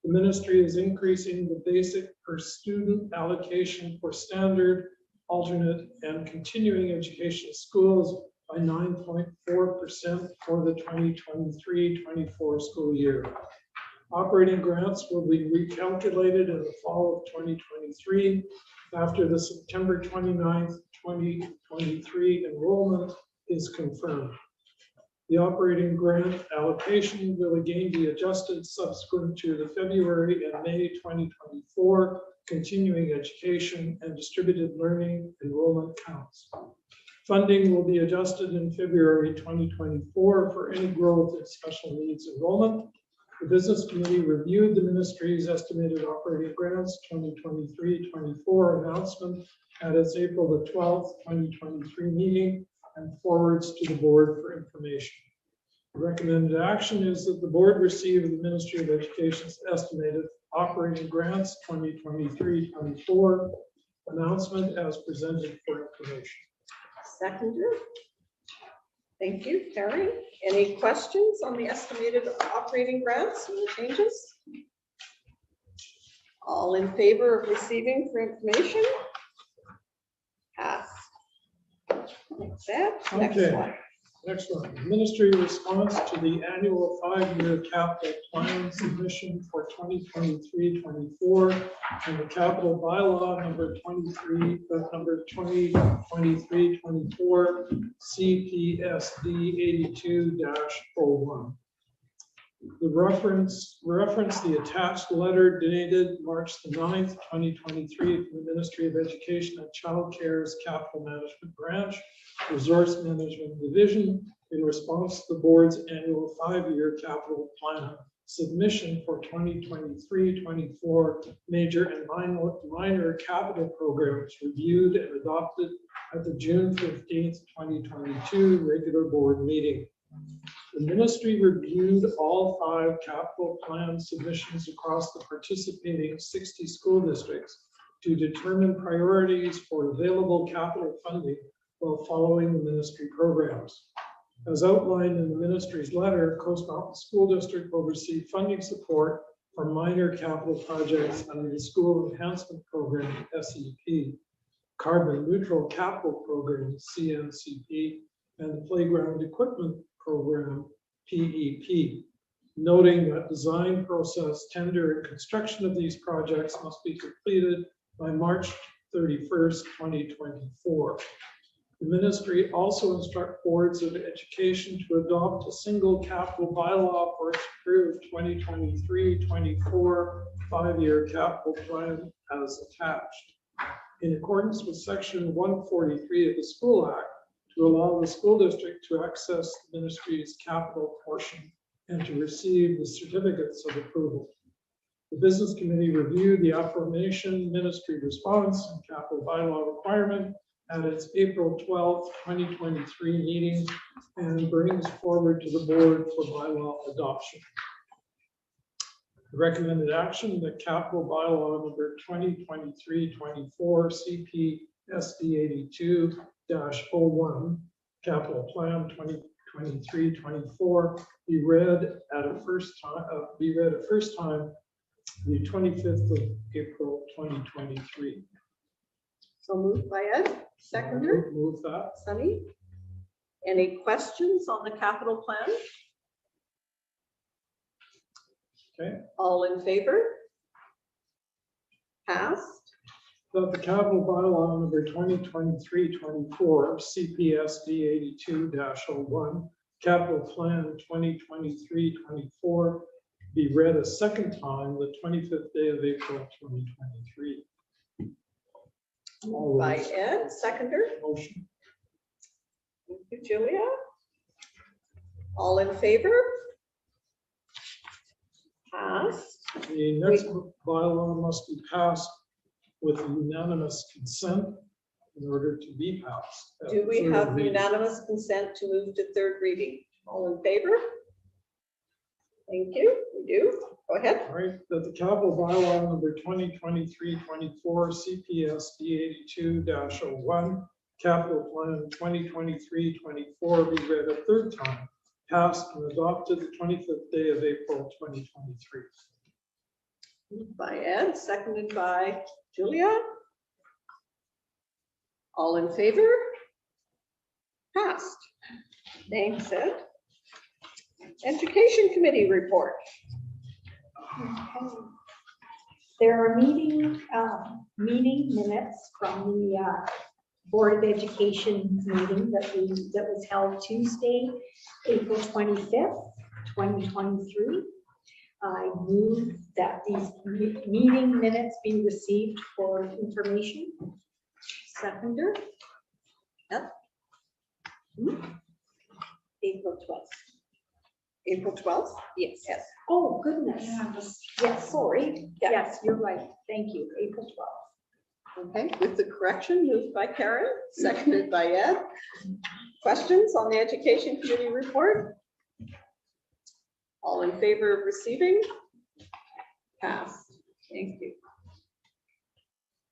The ministry is increasing the basic per student allocation for standard, alternate, and continuing education schools by 9.4% for the 2023-24 school year. Operating grants will be recalculated in the fall of 2023 after the September 29th, 2023 enrollment is confirmed. The operating grant allocation will again be adjusted subsequent to the February and May 2024 continuing education and distributed learning enrollment counts. Funding will be adjusted in February 2024 for any growth in special needs enrollment. The business committee reviewed the ministry's estimated operating grants 2023-24 announcement at its April the 12th, 2023 meeting and forwards to the board for information. The recommended action is that the board receive the Ministry of Education's estimated operating grants 2023-24 announcement as presented for information. Seconder. Thank you, Carrie. Any questions on the estimated operating grants and the changes? All in favor of receiving for information? Pass. That's it. Next Okay. one. Next one, ministry response to the annual 5-year capital plan submission for 2023-24 and the capital bylaw number 2023-24 CPSD 82-01. The reference the attached letter dated March the 9th, 2023 from the Ministry of Education and Child Care's Capital Management Branch, Resource Management Division, in response to the board's annual 5-year capital plan submission for 2023-24 major and minor capital programs reviewed and adopted at the June 15th, 2022 regular board meeting. The ministry reviewed all 5 capital plan submissions across the participating 60 school districts to determine priorities for available capital funding while following the ministry programs. As outlined in the ministry's letter, Coast Mountain School District will receive funding support for minor capital projects under the School Enhancement Program, SEP, Carbon Neutral Capital Program, CNCP, and the Playground Equipment Program, PEP, noting that design process, tender, and construction of these projects must be completed by March 31st, 2024. The ministry also instructs boards of education to adopt a single capital bylaw for its approved 2023-24 5-year capital plan as attached. In accordance with Section 143 of the School Act, to allow the school district to access the ministry's capital portion and to receive the certificates of approval. The business committee reviewed the aforementioned ministry response and capital bylaw requirement at its April 12th, 2023 meeting and brings forward to the board for bylaw adoption. The recommended action, the capital bylaw number 2023-24 CPSD 82-01 capital plan 2023-24 be read a first time the 25th of April 2023. So moved by Ed, seconder. Move that. Sunny. Any questions on the capital plan? Okay. All in favor? Passed. That the capital bylaw number 2023-24 CPSD 82-01 capital plan 2023-24 be read a second time the 25th day of April 2023. Moved by Ed, seconder. Motion. Thank you, Julia. All in favor? Passed. The next bylaw must be passed with unanimous consent in order to be passed. Do we Third have reading. unanimous consent to move to third reading? All in favor? Thank you. We do. Go ahead. All right, that the capital bylaw number 2023-24 CPSD 82-01 capital plan 2023-24 be read a third time, passed and adopted the 25th day of April 2023. Moved by Ed, seconded by Julia. All in favor? Passed. Thanks, Ed. Education Committee report. There are meeting minutes from the Board of Education meeting that was held Tuesday, April 25th, 2023. I move that these meeting minutes be received for information. Seconder. Yep. April 12th. April 12th? Yes. Yes. Oh, goodness. Yes, sorry. Yeah. Yes, you're right. Thank you. April 12th. Okay, with the correction, moved by Karen, seconded by Ed. Questions on the Education Committee report? All in favor of receiving? Passed. Thank you.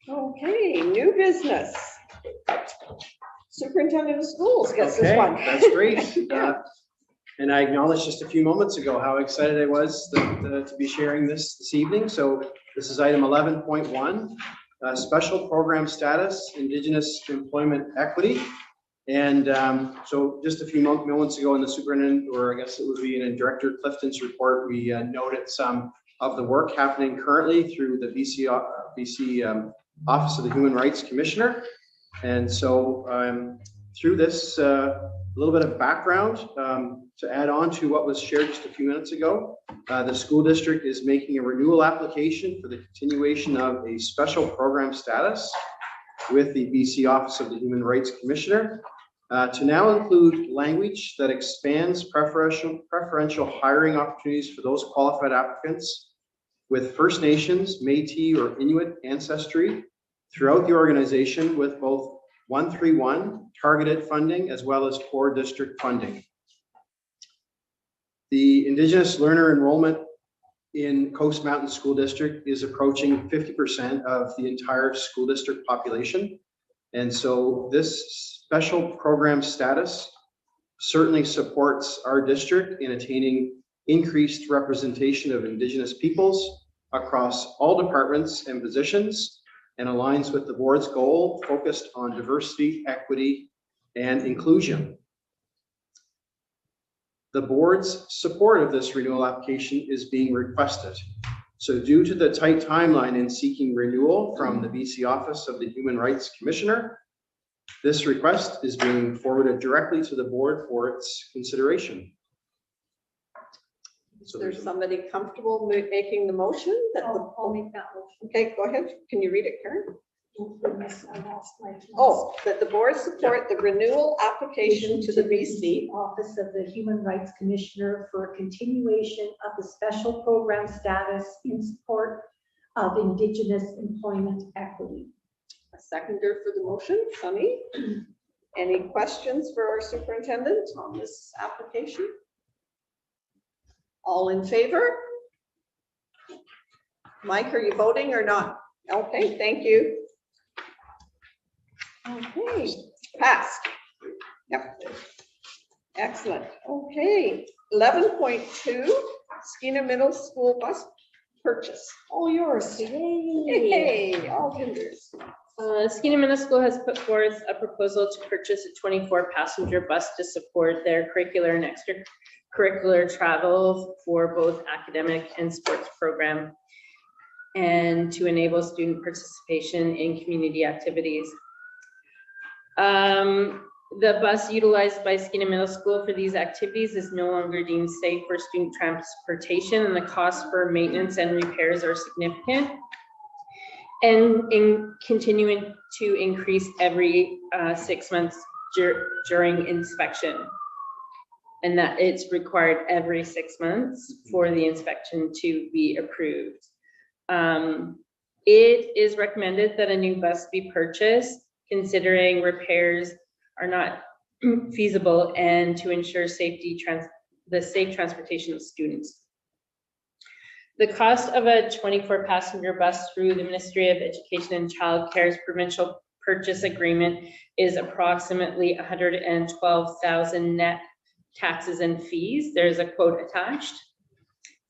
Okay, new business. Superintendent of Schools gets this Okay, one. that's great. And I acknowledged just a few moments ago how excited I was to be sharing this evening. So this is item 11.1, special program status, Indigenous employment equity. And so just a few moments ago in the superintendent, or I guess it would be in Director Clifton's report, we noted some of the work happening currently through the BC Office of the Human Rights Commissioner. And so through this, a little bit of background to add on to what was shared just a few minutes ago. The school district is making a renewal application for the continuation of a special program status with the BC Office of the Human Rights Commissioner to now include language that expands preferential hiring opportunities for those qualified applicants with First Nations, Métis, or Inuit ancestry throughout the organization, with both 131 targeted funding as well as core district funding. The Indigenous learner enrollment in Coast Mountain School District is approaching 50% of the entire school district population. And so this special program status certainly supports our district in attaining increased representation of Indigenous peoples across all departments and positions, and aligns with the board's goal focused on diversity, equity, and inclusion. The board's support of this renewal application is being requested. So due to the tight timeline in seeking renewal from the BC Office of the Human Rights Commissioner, this request is being forwarded directly to the board for its consideration. Is there somebody comfortable making the motion? I'll make that motion. Okay, go ahead. Can you read it, Karen? I lost my place. Oh, that the board support the renewal application to the BC Office of the Human Rights Commissioner for a continuation of the special program status in support of Indigenous employment equity. A seconder for the motion, Sunny. Any questions for our superintendent on this application? All in favor? Mike, are you voting or not? Okay, thank you. Okay, passed. Yep. Excellent. Okay, 11.2, Skeena Middle School bus purchase. All yours. Hey, all genders. Skeena Middle School has put forth a proposal to purchase a 24-passenger bus to support their curricular and extracurricular travel for both academic and sports program, and to enable student participation in community activities. The bus utilized by Skeena Middle School for these activities is no longer deemed safe for student transportation, and the costs for maintenance and repairs are significant and in continuing to increase every 6 months during inspection, and that it's required every 6 months for the inspection to be approved. It is recommended that a new bus be purchased, considering repairs are not feasible and to ensure the safe transportation of students. The cost of a 24-passenger bus through the Ministry of Education and Child Care's provincial purchase agreement is approximately $112,000 net taxes and fees. There's a quote attached.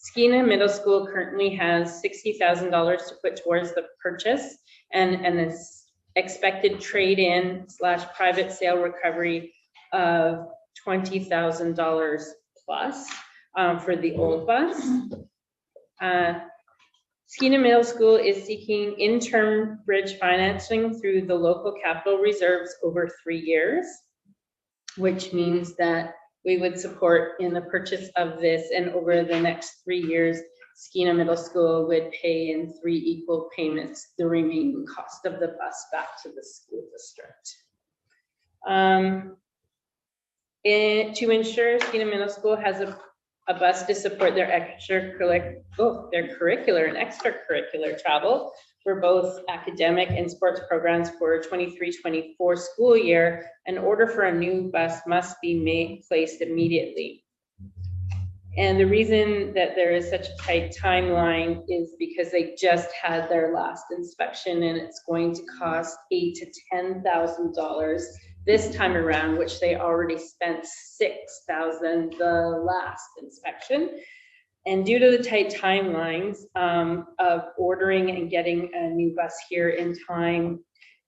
Skeena Middle School currently has $60,000 to put towards the purchase, and an expected trade-in / private sale recovery of $20,000 plus for the old bus. Skeena Middle School is seeking interim bridge financing through the local capital reserves over 3 years, which means that we would support in the purchase of this, and over the next 3 years, Skeena Middle School would pay in 3 equal payments the remaining cost of the bus back to the school district. To ensure Skeena Middle School has a bus to support their curricular and extracurricular travel for both academic and sports programs for 23-24 school year, an order for a new bus must be placed immediately. And the reason that there is such a tight timeline is because they just had their last inspection, and it's going to cost $8,000 to $10,000 this time around, which they already spent $6,000 the last inspection. And due to the tight timelines of ordering and getting a new bus here in time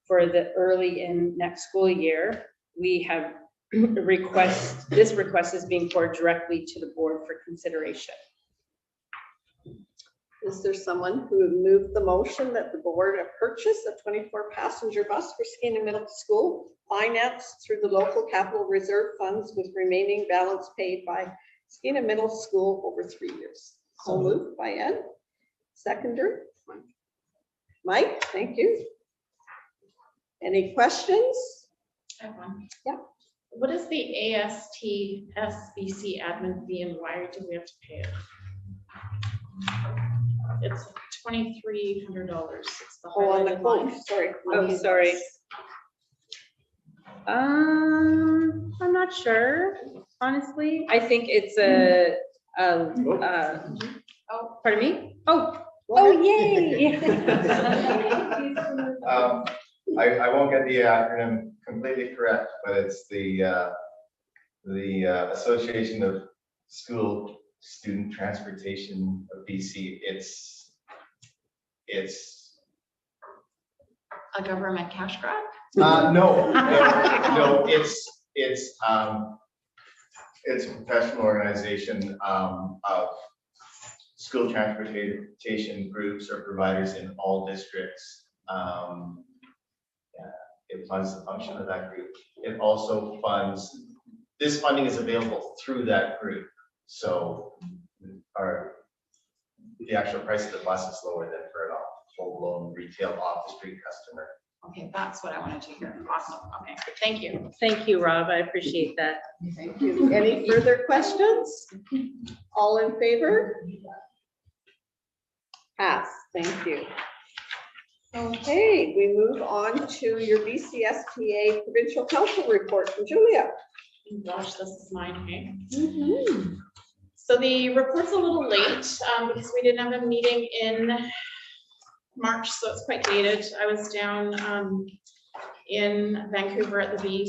for the early in next school year, we have this request is being forwarded directly to the board for consideration. Is there someone who would move the motion that the board purchase a 24-passenger bus for Skeena Middle School, financed through the local capital reserve funds with remaining balance paid by Skeena Middle School over 3 years? So moved by Ed. Seconder? Mike, thank you. Any questions? I have one. Yeah. What is the AST SBC admin fee and why do we have to pay it? It's $2,300. It's the On the highlighted quote, line. sorry. Oh, sorry. I'm not sure, honestly. I think it's pardon me? Oh, yay. I won't get the acronym completely correct, but it's the Association of School Student Transportation of BC. It's A government cash grab? no, it's a professional organization of school transportation groups or providers in all districts. It funds the function of that group. It also funds, this funding is available through that group. So the actual price of the bus is lower than for a full-blown retail off-the-street customer. Okay, that's what I wanted to hear. Awesome. Okay, thank you. Thank you, Rob. I appreciate that. Thank you. Any further questions? All in favor? Pass. Thank you. Okay, we move on to your BCSPA Provincial Council report from Julia. Oh gosh, this is mine, okay? So the report's a little late because we didn't have a meeting in March, so it's quite dated. I was down in Vancouver at the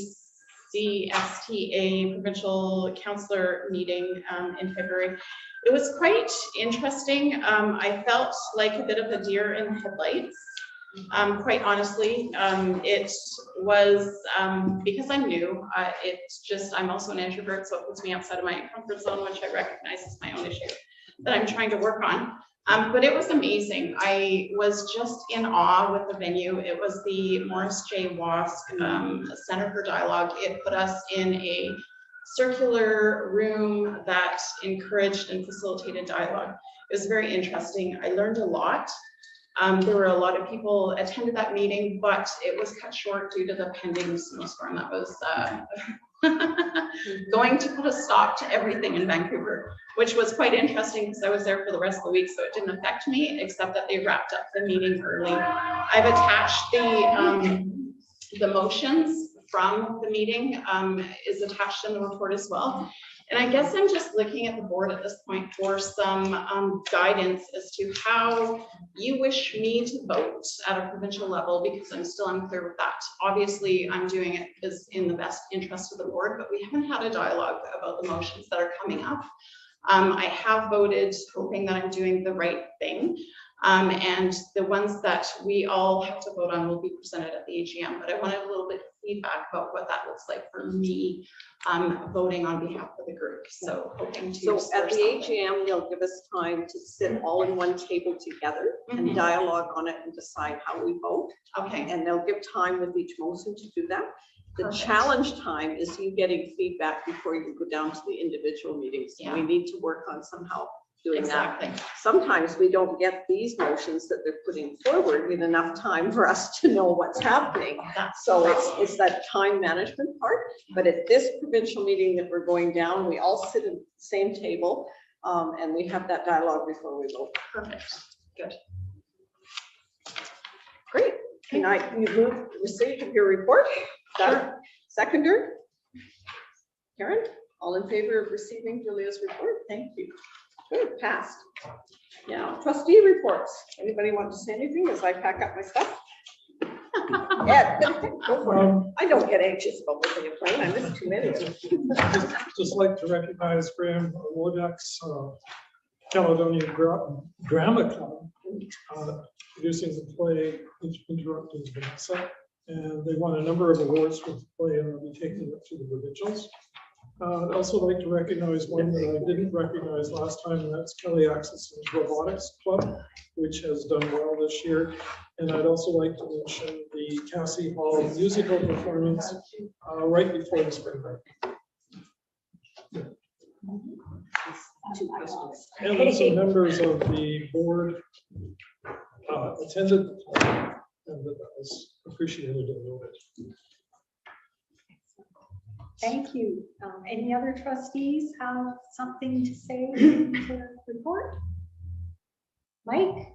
BCSTA Provincial Councillor meeting in February. It was quite interesting. I felt like a bit of a deer in the headlights. Quite honestly, it was because I'm new. It's just I'm also an introvert, so it puts me outside of my comfort zone, which I recognize is my own issue that I'm trying to work on. But it was amazing. I was just in awe with the venue. It was the Morris J. Wask Center for Dialogue. It put us in a circular room that encouraged and facilitated dialogue. It was very interesting. I learned a lot. There were a lot of people attended that meeting, but it was cut short due to the pending snowstorm that was going to put a stop to everything in Vancouver, which was quite interesting because I was there for the rest of the week, so it didn't affect me, except that they wrapped up the meeting early. I've attached the motions from the meeting is attached in the report as well. And I guess I'm just looking at the board at this point for some guidance as to how you wish me to vote at a provincial level, because I'm still unclear with that. Obviously, I'm doing it is in the best interest of the board, but we haven't had a dialogue about the motions that are coming up. I have voted hoping that I'm doing the right thing. And the ones that we all have to vote on will be presented at the AGM, but I wanted a little bit of feedback about what that looks like for me voting on behalf of the group. So hoping to. So at the AGM, they'll give us time to sit all in one table together and dialogue on it and decide how we vote. Okay. And they'll give time with each motion to do that. The challenge time is you getting feedback before you go down to the individual meetings. So we need to work on somehow doing that. Sometimes we don't get these motions that they're putting forward in enough time for us to know what's happening. So it's that time management part. But at this provincial meeting that we're going down, we all sit at the same table and we have that dialogue before we vote. Perfect. Good. Great. Can you move receipt of your report? Sure. Seconder? Karen, all in favor of receiving Julia's report? Thank you. Good, passed. Now, trustee reports. Anybody want to say anything as I pack up my stuff? Ed, go for it. I don't get anxious about looking at plane. I miss too many of them. Just like to recognize Graham Wodak's Caledonia Drama Club producing the play Interrupted Vanessa. And they won a number of awards for the play, and they'll be taking it to the provincials. I'd also like to recognize one that I didn't recognize last time, and that's Kelly Axelson's Robotics Club, which has done well this year. And I'd also like to mention the Cassie Hall musical performance right before the spring break. And also members of the board attended, and that was appreciated a little bit. Thank you. Any other trustees have something to say to report? Mike?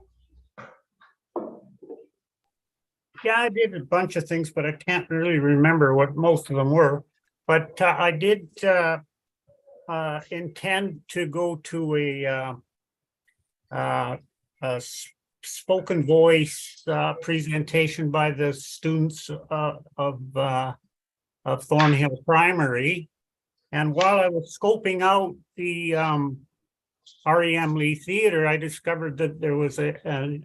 Yeah, I did a bunch of things, but I can't really remember what most of them were. But I did intend to go to a spoken voice presentation by the students of Thornhill Primary. And while I was scoping out the REM Lee Theater, I discovered that there was an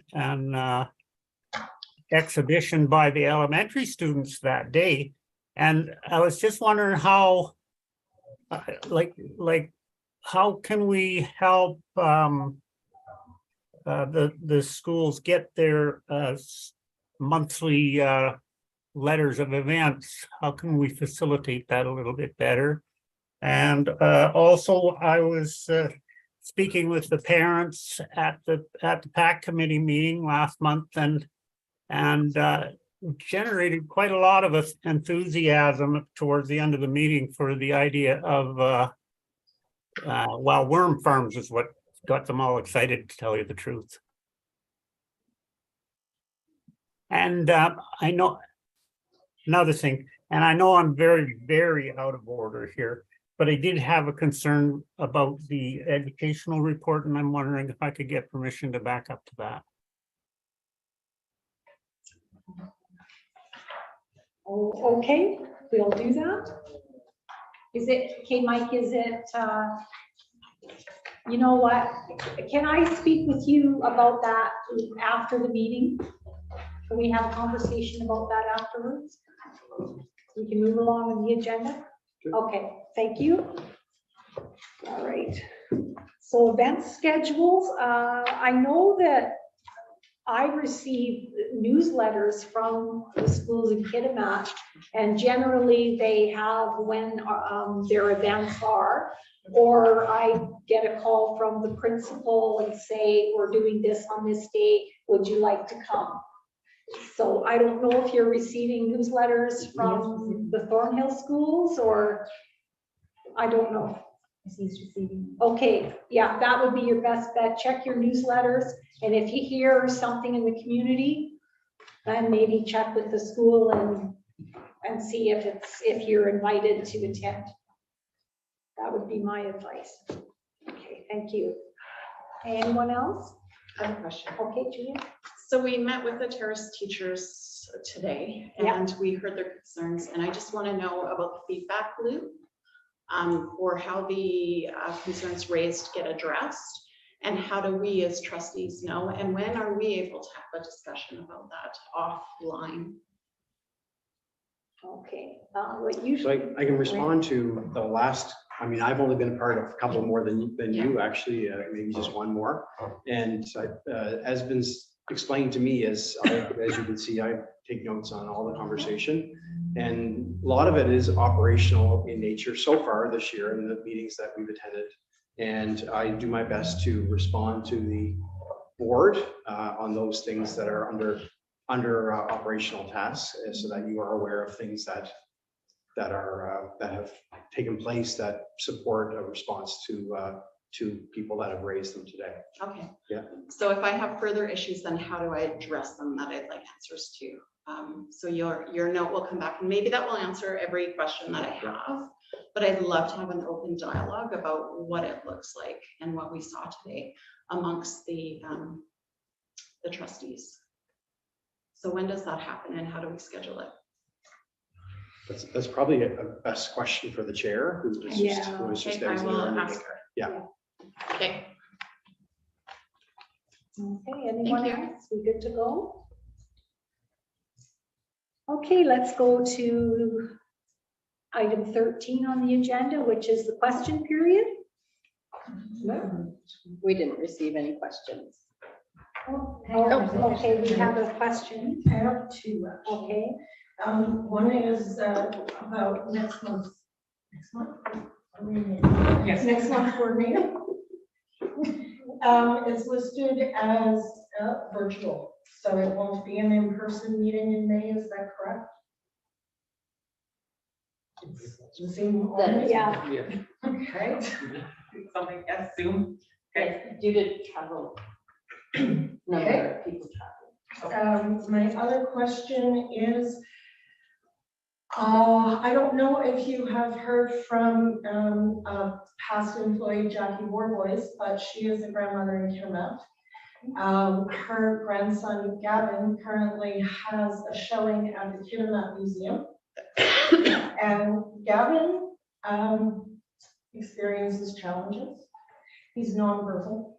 exhibition by the elementary students that day. And I was just wondering how, how can we help the schools get their monthly letters of events? How can we facilitate that a little bit better? And also, I was speaking with the parents at the PAC committee meeting last month, and generated quite a lot of enthusiasm towards the end of the meeting for the idea of worm farms is what got them all excited, to tell you the truth. And I know another thing, and I know I'm very, very out of order here, but I did have a concern about the educational report, and I'm wondering if I could get permission to back up to that. Oh, okay, we'll do that. Is it, okay, Mike, is it, you know what? Can I speak with you about that after the meeting? Can we have a conversation about that afterwards? We can move along in the agenda. Okay, thank you. All right. So event schedules, I know that I receive newsletters from the schools in Kitimat, and generally they have when their events are, or I get a call from the principal and say, we're doing this on this day, would you like to come? So I don't know if you're receiving newsletters from the Thornhill schools, or I don't know. Okay, yeah, that would be your best bet. Check your newsletters, and if you hear something in the community, then maybe check with the school and see if you're invited to attend. That would be my advice. Okay, thank you. Anyone else? I have a question. Okay, Julia. So we met with the terrace teachers today, and we heard their concerns, and I just want to know about the feedback loop, or how the concerns raised get addressed, and how do we as trustees know, and when are we able to have a discussion about that offline? Okay, what you. So I can respond to the last, I mean, I've only been a part of a couple more than you actually, maybe just one more. And as been explained to me, as you can see, I take notes on all the conversation. And a lot of it is operational in nature so far this year in the meetings that we've attended. And I do my best to respond to the board on those things that are under operational tasks, so that you are aware of things that have taken place that support a response to people that have raised them today. Okay. Yeah. So if I have further issues, then how do I address them that I'd like answers to? So your note will come back, and maybe that will answer every question that I have, but I'd love to have an open dialogue about what it looks like and what we saw today amongst the trustees. So when does that happen and how do we schedule it? That's probably a best question for the chair, who was just, who was just. Okay, I will exiting. ask her. Yeah. Okay. Okay, anyone you. else? We good to go? Okay, let's go to item 13 on the agenda, which is the question period. We didn't receive any questions. Oh, okay, we have a question. I have two. Okay. One is about next month. Next month? Yes. Next month board meeting. It's listed as virtual, so it won't be an in-person meeting in May, is that correct? Zoom only? Yeah. Okay. Something, yes, Zoom. Okay. Due to travel. Number of people traveling. My other question is, I don't know if you have heard from a past employee, Jackie Warboys, but she is a grandmother in Kitimat. Her grandson, Gavin, currently has a showing at the Kitimat Museum. And Gavin experiences challenges. He's nonverbal.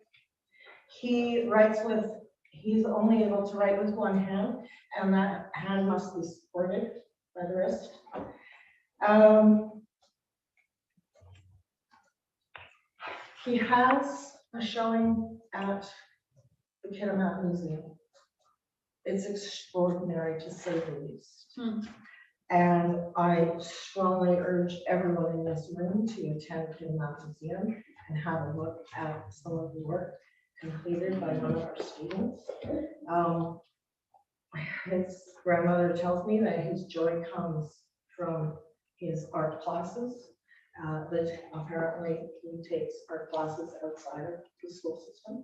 He writes with, he's only able to write with one hand, and that hand must be supported by the wrist. He has a showing at the Kitimat Museum. It's extraordinary, to say the least. And I strongly urge everyone in this room to attend Kitimat Museum and have a look at some of the work completed by one of our students. His grandmother tells me that his joy comes from his art classes, that apparently he takes art classes outside of the school system.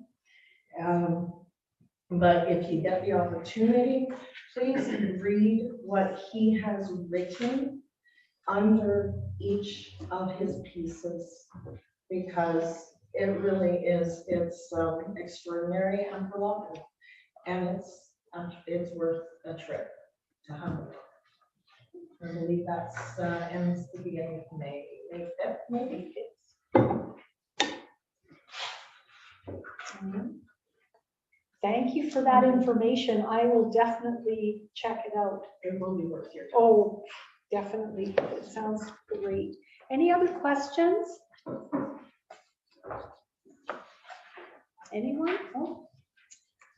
But if you get the opportunity, please read what he has written under each of his pieces, because it really is, it's extraordinary and provocative, and it's worth a trip to have a look. I believe that's ends the beginning of May 5th, maybe. Thank you for that information. I will definitely check it out. It will be worth your time. Oh, definitely. It sounds great. Any other questions? Anyone? Oh.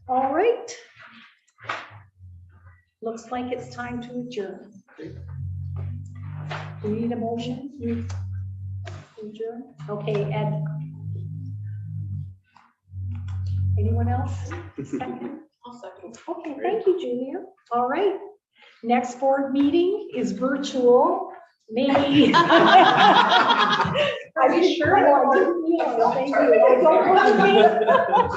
All right. Looks like it's time to adjourn. Do you need a motion to adjourn? Okay, Ed. Anyone else? Second? I'll second. Okay, thank you, Julia. All right. Next board meeting is virtual. May. Are you sure? No, I didn't. Yeah, thank you. I don't want to.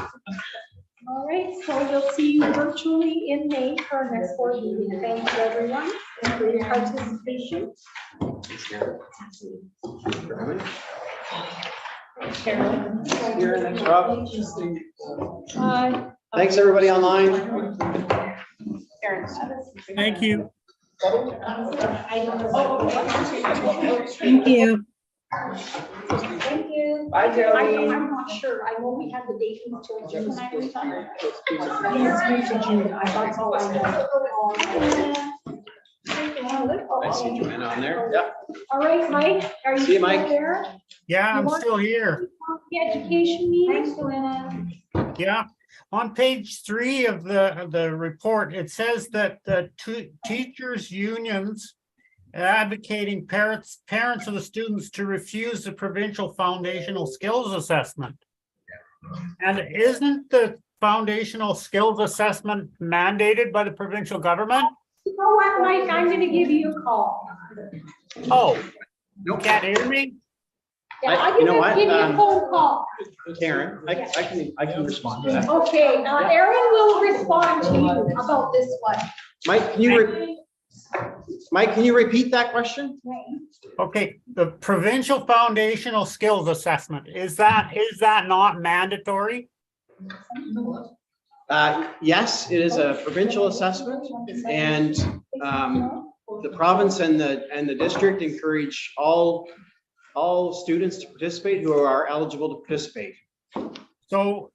All right, so we'll see you virtually in May for our next board meeting. Thank you, everyone, for your participation. Carolyn. Thanks, Rob. Bye. Thanks, everybody online. Thank you. Thank you. Thank you. Bye, Jody. I'm not sure. I know we had the date until June. Yes, to June. That's all I know. I see Joanna on there. Yeah. All right, Mike, are you See you, still Mike. there? Yeah, You I'm want- still here. The education meeting? Thanks, Joanna. Yeah, on page 3 of the report, it says that the teachers' unions advocating parents of the students to refuse the provincial foundational skills assessment. And isn't the foundational skills assessment mandated by the provincial government? You know what, Mike, I'm gonna give you a call. Oh, you can't hear me? Yeah, I- I'm you know gonna what, give you a phone call. Karen, I can respond to that. Okay, Aaron will respond to you about this one. Mike, can you repeat that question? Okay, the provincial foundational skills assessment, is that not mandatory? Yes, it is a provincial assessment, and the province and the district encourage all students to participate who are eligible to participate. So